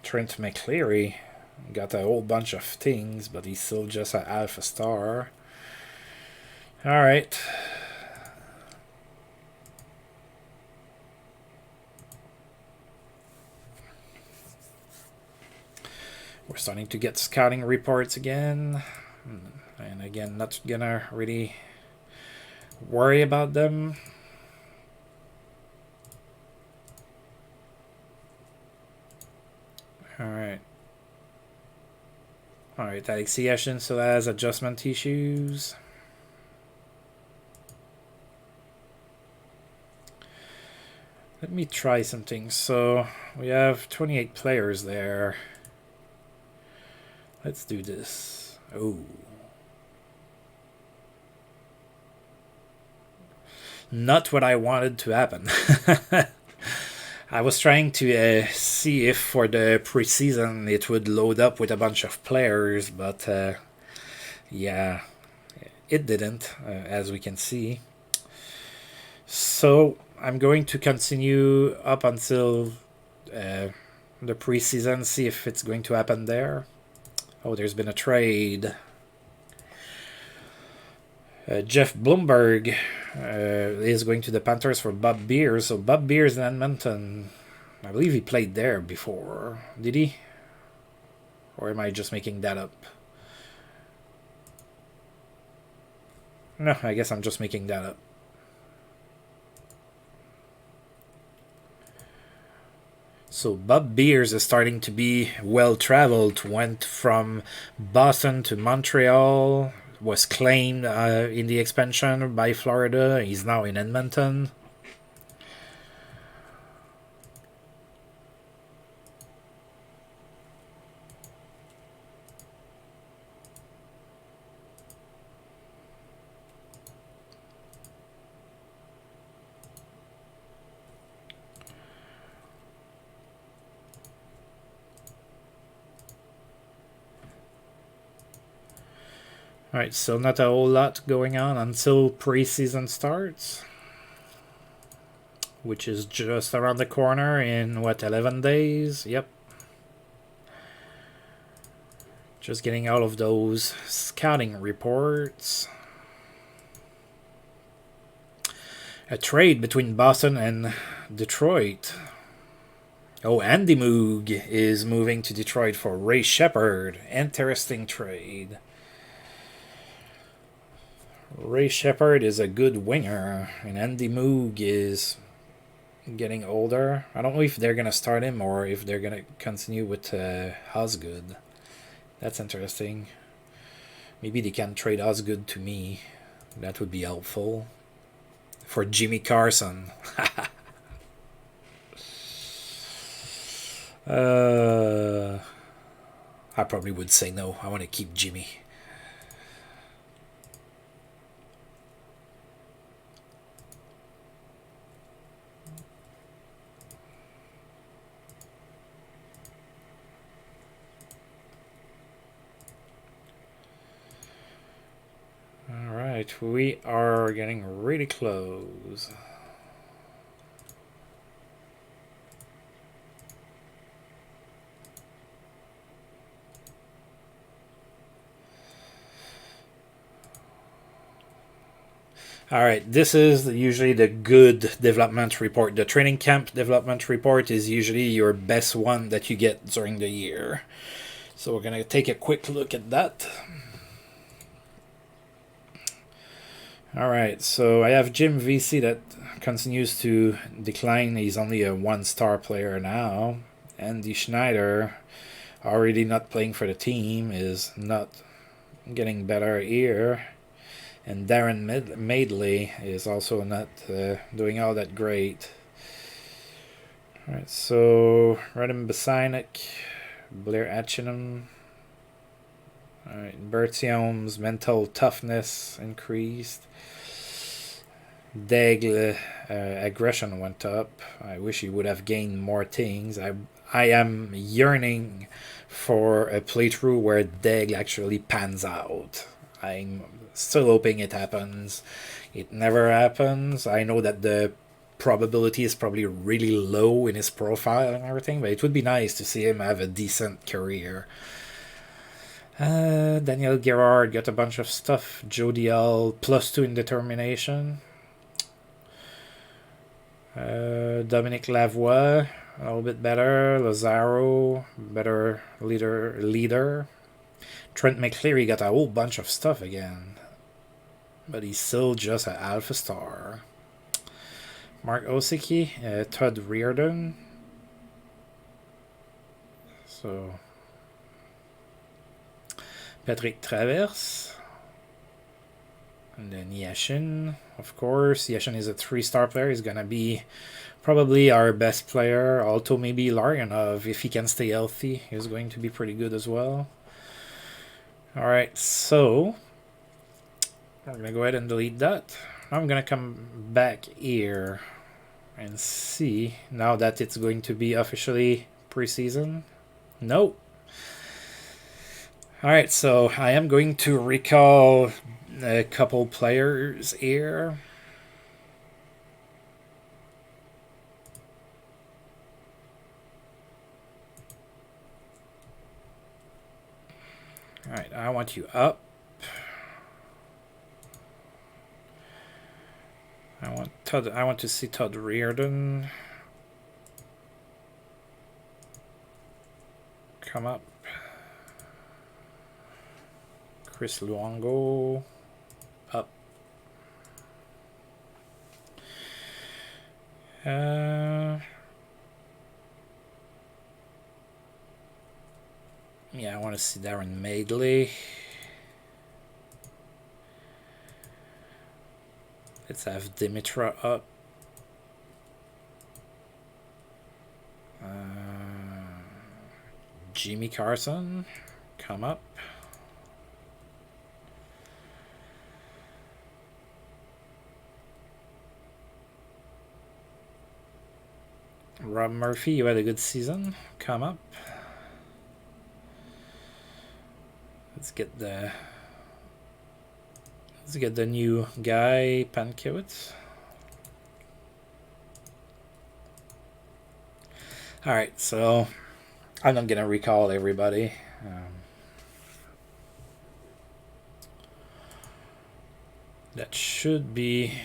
Trent McCleary got a whole bunch of things, but he's still just an alpha star. Alright. We're starting to get scouting reports again. And again, not gonna really worry about them. Alright. Alright, Alexei Yashin still has adjustment issues. Let me try something. So we have 28 players there. Let's do this. Oh. Not what I wanted to happen. I was trying to see if for the preseason it would load up with a bunch of players, but yeah, it didn't, as we can see. So I'm going to continue up until the preseason, see if it's going to happen there. Oh, there's been a trade. Jeff Bloomberg is going to the Panthers for Bob Beers. So Bob Beers in Edmonton, I believe he played there before. Did he? Or am I just making that up? No, I guess I'm just making that up. So Bob Beers is starting to be well-traveled. Went from Boston to Montreal. Was claimed in the expansion by Florida. He's now in Edmonton. Alright, so not a whole lot going on until preseason starts, which is just around the corner in, 11 days? Yep. Just getting all of those scouting reports. A trade between Boston and Detroit. Oh, Andy Moog is moving to Detroit for Ray Shepherd. Interesting trade. Ray Shepherd is a good winger, and Andy Moog is getting older. I don't know if they're going to start him or if they're going to continue with Osgood. That's interesting. Maybe they can trade Osgood to me. That would be helpful. For Jimmy Carson. I probably would say no. I want to keep Jimmy. Alright, we are getting really close. All right, this is usually the good development report. The training camp development report is usually your best one that you get during the year. So we're going to take a quick look at that. All right, so I have Jim VC that continues to decline. He's only a one-star player now. Andy Schneider, already not playing for the team, is not getting better here. And Darren Madeley is also not doing all that great. All right, so Radim Bassinek, Blair Atchingham. All right, Bertiome's mental toughness increased. Daigle aggression went up. I wish he would have gained more things. I am yearning for a playthrough where Daigle actually pans out. I'm still hoping it happens. It never happens. I know that the probability is probably really low in his profile and everything, but it would be nice to see him have a decent career. Daniel Gerard got a bunch of stuff. Jody L +2 in determination. Dominic Lavoie, a little bit better. Lazaro, better leader. Trent McCleary got a whole bunch of stuff again, but he's still just an alpha star. Mark Osicki, Todd Reardon. So Patrick Travers. And then Yashin, of course. Yashin is a 3-star player. He's going to be probably our best player. Also, maybe Larionov, if he can stay healthy, is going to be pretty good as well. All right, so we're going to go ahead and delete that. I'm going to come back here and see now that it's going to be officially preseason. Nope. All right, so I am going to recall a couple players here. All right, I want you up. I want to see Todd Reardon. Come up. Chris Luongo. Up. Yeah, I want to see Darren Madeley. Let's have Dimitra up. Jimmy Carson, come up. Rob Murphy, you had a good season. Come up. Let's get the new guy, Pankiewicz. All right, so I'm not gonna recall everybody. That should be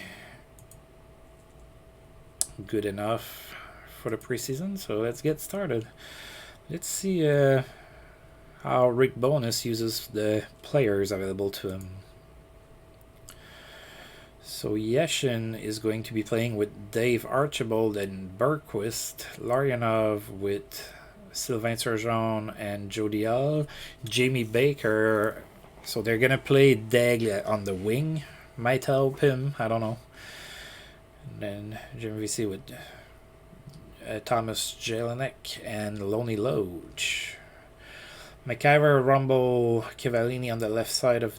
good enough for the preseason. So let's get started. Let's see how Rick Bonus uses the players available to him. So Yashin is going to be playing with Dave Archibald and Bergquist, Larionov with Sylvain Turgeon and Jody L. Jamie Baker, so they're going to play Daigle on the wing. Might help him, I don't know. And then Jim VC with Thomas Jelinek and Loney Loach. McIver, Rumble, Cavallini on the left side of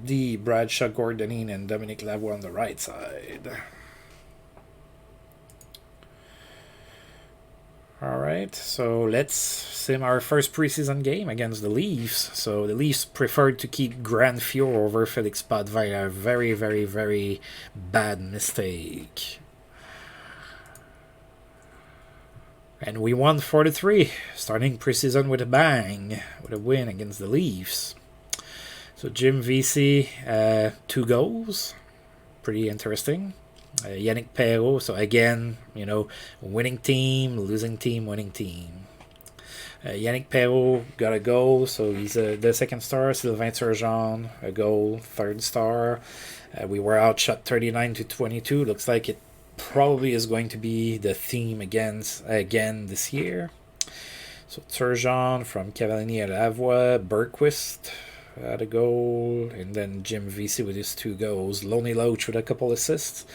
D, Bradshaw, Gordonine, and Dominic Lavoie on the right side. Alright, so let's sim our first preseason game against the Leafs. So the Leafs preferred to keep Grand Fior over Felix Potvin. A very, very, very bad mistake. And we won 4-3, starting preseason with a bang, with a win against the Leafs. So Jim VC, 2 goals. pretty interesting. Yannick Perrault, so again, winning team, losing team, winning team. Yannick Perrault got a goal, so he's the second star. Sylvain Turgeon, a goal, third star. We were outshot 39-22. Looks like it probably is going to be the theme again this year. So Turgeon from Cavallini at Lavoie, Bergquist had a goal, and then Jim Vesey with his 2 goals. Loney Loach with a couple assists.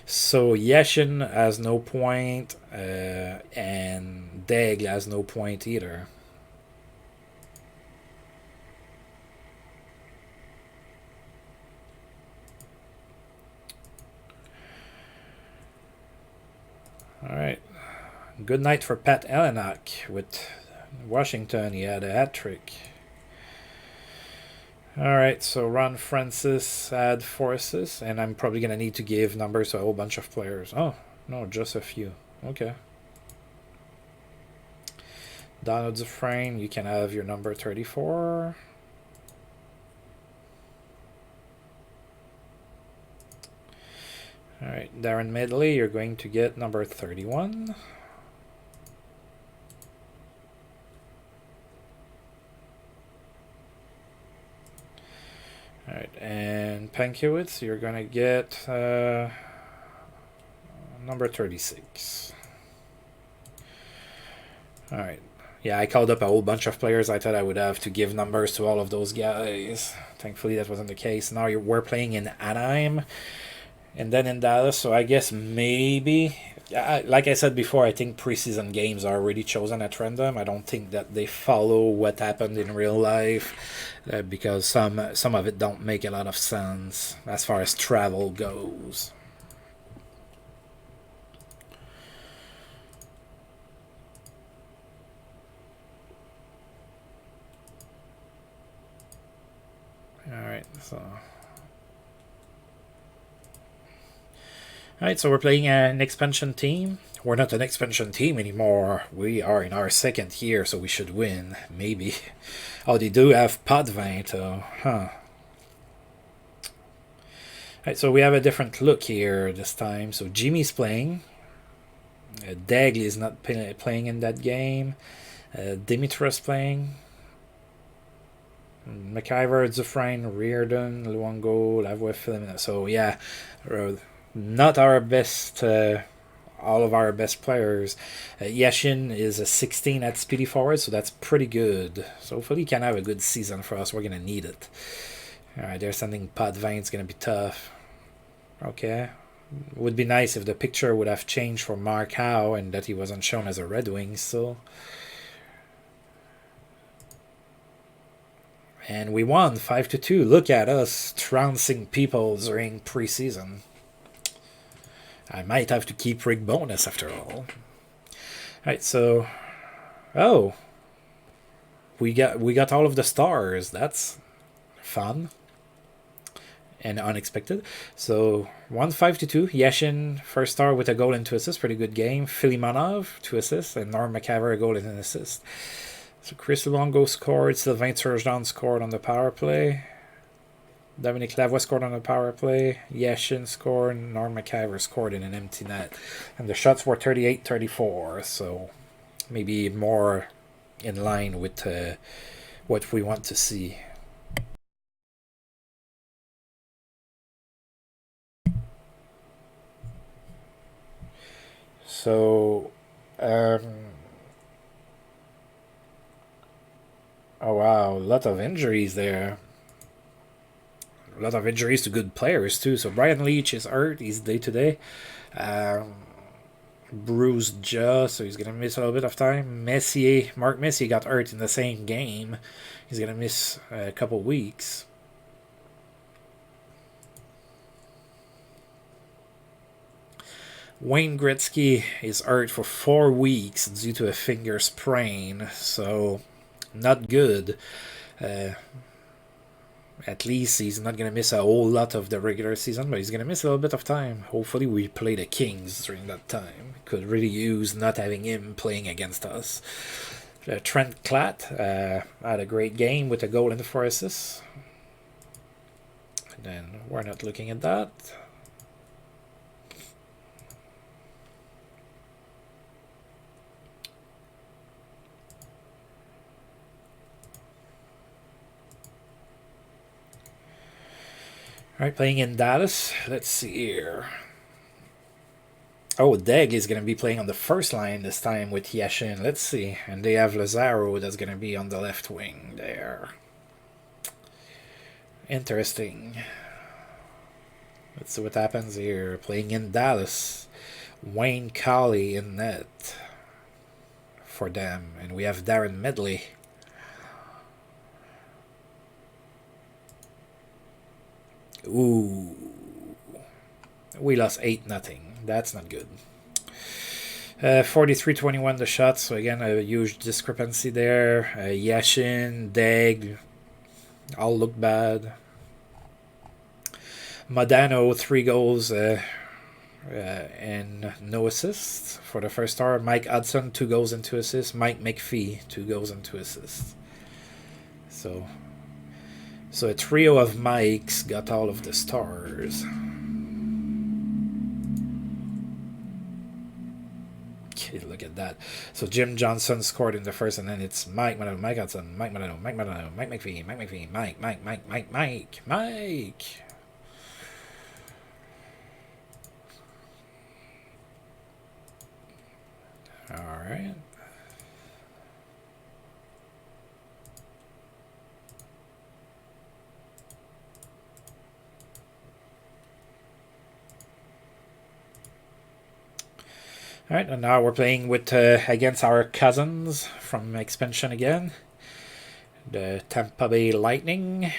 So Yashin has no point, and Daigle has no point either. Alright. Good night for Pat Elenak with Washington. He had a hat trick. Alright, so Ron Francis had 4 assists, and I'm probably going to need to give numbers to a whole bunch of players. Oh, no, just a few. Okay. Donald Dufresne, you can have your number 34. Alright, Darren Medley, you're going to get number 31. Alright, and Pankiewicz, you're going to get number 36. Alright. Yeah, I called up a whole bunch of players. I thought I would have to give numbers to all of those guys. Thankfully, that wasn't the case. Now we're playing in Anaheim and then in Dallas, so I guess maybe... like I said before, I think preseason games are already chosen at random. I don't think that they follow what happened in real life because some of it don't make a lot of sense as far as travel goes. Alright, so... Alright, so we're playing an expansion team. We're not an expansion team anymore. We are in our 2nd year, so we should win. Maybe. Oh, they do have Potvin, though. Huh. Alright, so we have a different look here this time. So Jimmy's playing. Daigle is not playing in that game. Dimitrus playing. McIver, Dufresne, Reardon, Luongo, Lavoie, Filomena. So, yeah. Not our best, all of our best players. Yashin is a 16 at speedy forward, so that's pretty good. So hopefully he can have a good season for us. We're going to need it. Alright, they're sending Potvin. It's going to be tough. Okay. Would be nice if the picture would have changed for Mark Howe and that he wasn't shown as a Red Wing still. And we won 5-2. Look at us trouncing people during preseason. I might have to keep Rick Bonus after all. Alright, so... Oh! We got all of the stars. That's fun. And unexpected. So, 1-5-2. Yashin, first star with a goal and 2 assists. Pretty good game. Filimonov, 2 assists. And Norm McIver, a goal and an assist. So, Chris Luongo scored. Sylvain Turgeon scored on the power play. Dominic Lavoie scored on a power play. Yashin scored. Norm McIver scored in an empty net. And the shots were 38-34. So maybe more in line with what we want to see. So... oh wow, a lot of injuries there. A lot of injuries to good players, too. So Brian Leach is hurt. He's day-to-day. Bruised jaw, so he's going to miss a little bit of time. Mark Messier got hurt in the same game. He's going to miss a couple weeks. Wayne Gretzky is hurt for 4 weeks due to a finger sprain. So, not good. At least he's not going to miss a whole lot of the regular season, but he's going to miss a little bit of time. Hopefully we play the Kings during that time. Could really use not having him playing against us. Trent Klatt had a great game with a goal and 4 assists. And then we're not looking at that. All right, playing in Dallas. Let's see here. Oh, Deg is going to be playing on the first line this time with Yashin. Let's see. And they have Lazaro that's going to be on the left wing there. Interesting. Let's see what happens here. Playing in Dallas. Wayne Colley in net for them. And we have Darren Medley. Ooh. We lost 8-0. That's not good. 43-21 the shots, so again a huge discrepancy there. Yashin, Deg, all look bad. Modano, 3 goals and no assists for the first star. Mike Hudson, 2 goals and 2 assists. Mike McPhee, 2 goals and 2 assists. So a trio of Mikes got all of the stars. Look at that. So Jim Johnson scored in the first, and then it's Mike Modano, Mike Hudson, Mike Modano, Mike Modano, Mike McPhee, Mike. All right. All right, and now we're playing with against our cousins from expansion again. The Tampa Bay Lightning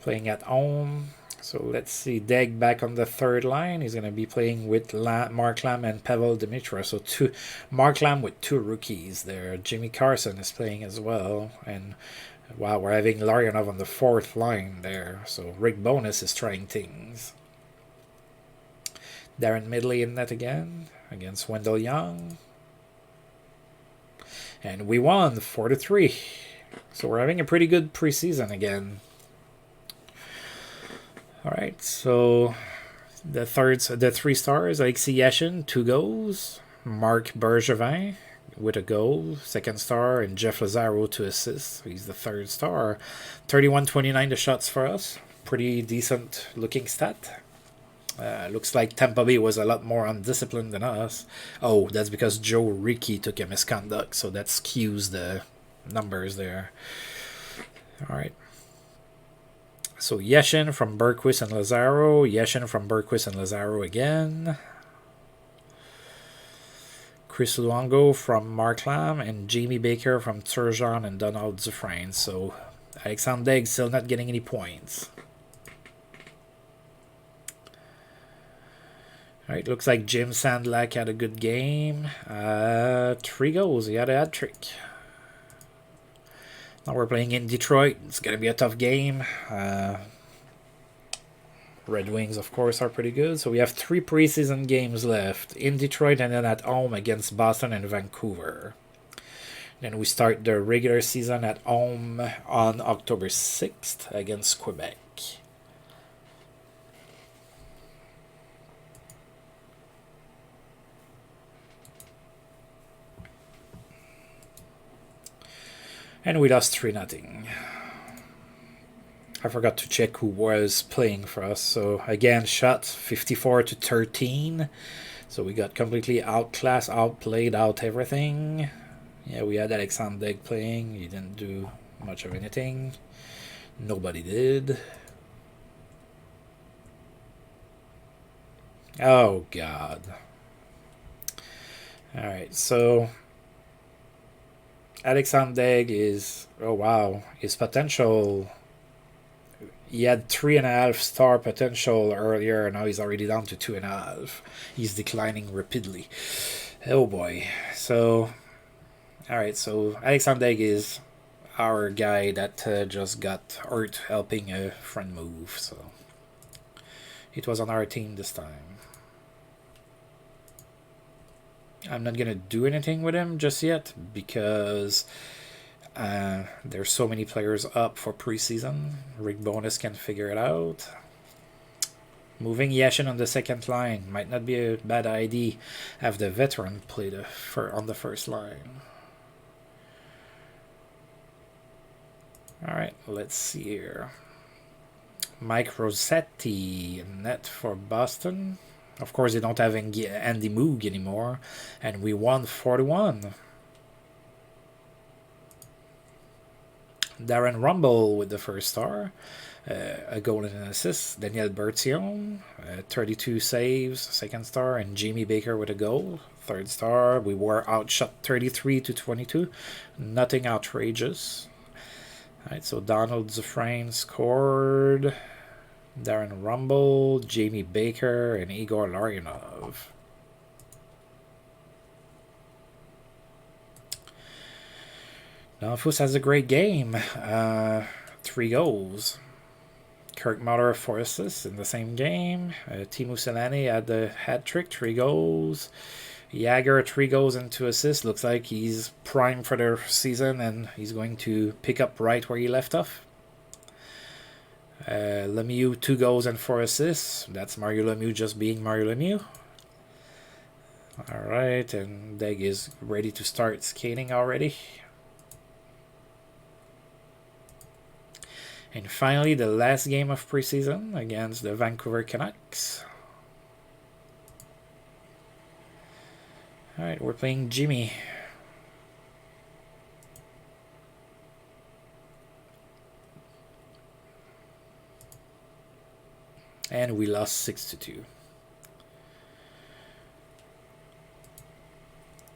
playing at home. So let's see, Deg back on the third line. He's going to be playing with Mark Lamb and Pavel Dimitra. So Mark Lamb with 2 rookies there. Jimmy Carson is playing as well. And wow, we're having Larionov on the fourth line there. So Rick Bowness is trying things. Darren Midley in net again against Wendell Young. And we won 4-3. So we're having a pretty good preseason again. All right, so the 3 stars, Alexei Yashin, 2 goals. Marc Bergevin with a goal, 2nd star, and Jeff Lazaro, 2 assists. He's the 3rd star. 31-29 the shots for us. Pretty decent looking stat. Looks like Tampa Bay was a lot more undisciplined than us. Oh, that's because Joe Rickey took a misconduct, so that skews the numbers there. All right. So Yashin from Bergquist and Lazaro. Yashin from Bergquist and Lazaro again. Chris Luongo from Mark Lamb. And Jamie Baker from Turgeon and Donald Dufresne. So Alexandre Daigle still not getting any points. Alright, looks like Jim Sandlak had a good game. 3 goals. He had a hat trick. Now we're playing in Detroit. It's going to be a tough game. Red Wings, of course, are pretty good. So we have 3 preseason games left. In Detroit and then at home against Boston and Vancouver. Then we start the regular season at home on October 6th against Quebec. And we lost 3-0. I forgot to check who was playing for us. So again, shot 54-13. So we got completely outclassed, outplayed, out everything. Yeah, we had Alexandre Daigle playing. He didn't do much of anything. Nobody did. Oh, God. Alright, so Alexandre Daigle is, oh wow, his potential, he had 3.5 star potential earlier, now he's already down to 2.5. He's declining rapidly. Oh boy. So, alright, so Alexandre Daigle is our guy that just got hurt helping a friend move, so it was on our team this time. I'm not going to do anything with him just yet because there's so many players up for preseason. Rick Bowness can figure it out. Moving Yashin on the second line might not be a bad idea. Have the veteran play on the first line. Alright, let's see here. Mike Rossetti, net for Boston. Of course, they don't have Andy Moog anymore, and we won 4-1. Darren Rumble with the first star, a goal and an assist. Daniel Bertillon, 32 saves, second star, and Jamie Baker with a goal, third star. We were outshot 33-22, nothing outrageous. All right, so Donald Dufresne scored. Darren Rumble, Jamie Baker, and Igor Larionov. Danfus has a great game. 3 goals. Kirk Muller 4 assists in the same game. Teemu Selanne had the hat trick, 3 goals. Jagger 3 goals and 2 assists. Looks like he's primed for the season and he's going to pick up right where he left off. Lemieux 2 goals and 4 assists. That's Mario Lemieux just being Mario Lemieux. Alright, and Deg is ready to start skating already. And finally, the last game of preseason against the Vancouver Canucks. Alright, we're playing Jimmy. And we lost 6-2.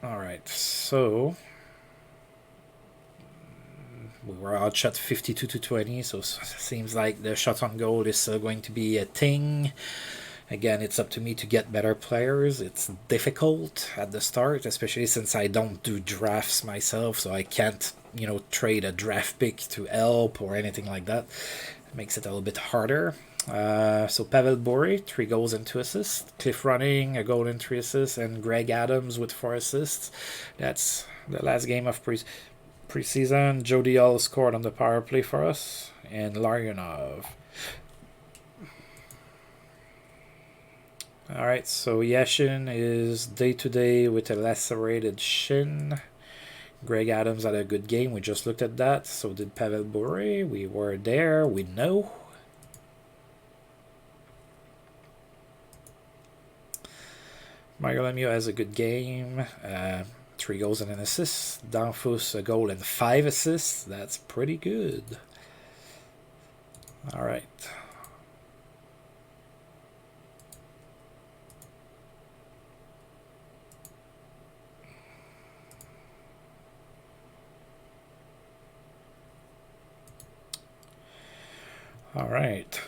Alright, so we were outshot 52-20, so it seems like the shot on goal is going to be a thing. Again, it's up to me to get better players. It's difficult at the start, especially since I don't do drafts myself, so I can't, trade a draft pick to help or anything like that. It makes it a little bit harder. So Pavel Bure, 3 goals and 2 assists. Cliff Running, a goal and 3 assists. And Greg Adams with 4 assists. That's the last game of preseason. Jody Hull scored on the power play for us. And Larionov. Alright, so Yashin is day-to-day with a lacerated shin. Greg Adams had a good game. We just looked at that. So did Pavel Bure. We were there. We know. Mario Lemieux has a good game. 3 goals and an assist. Danfus, a goal and 5 assists. That's pretty good. All right. All right.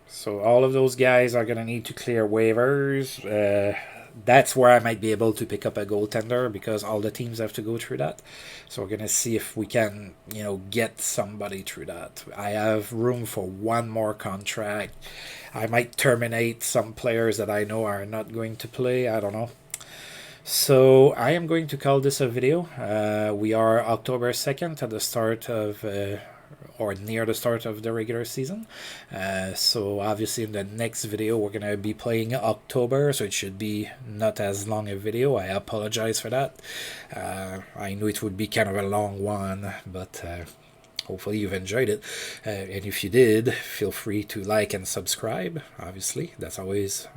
So all of those guys are going to need to clear waivers. That's where I might be able to pick up a goaltender because all the teams have to go through that. So we're going to see if we can, get somebody through that. I have room for 1 more contract. I might terminate some players that I know are not going to play. I don't know. So I am going to call this a video. We are October 2nd at the start of... or near the start of the regular season. So obviously in the next video we're going to be playing October, so it should be not as long a video. I apologize for that. I knew it would be kind of a long one, but hopefully you've enjoyed it. And if you did, feel free to like and subscribe. Obviously, that's always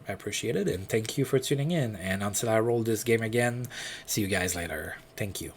appreciated. And thank you for tuning in. And until I roll this game again, see you guys later. Thank you.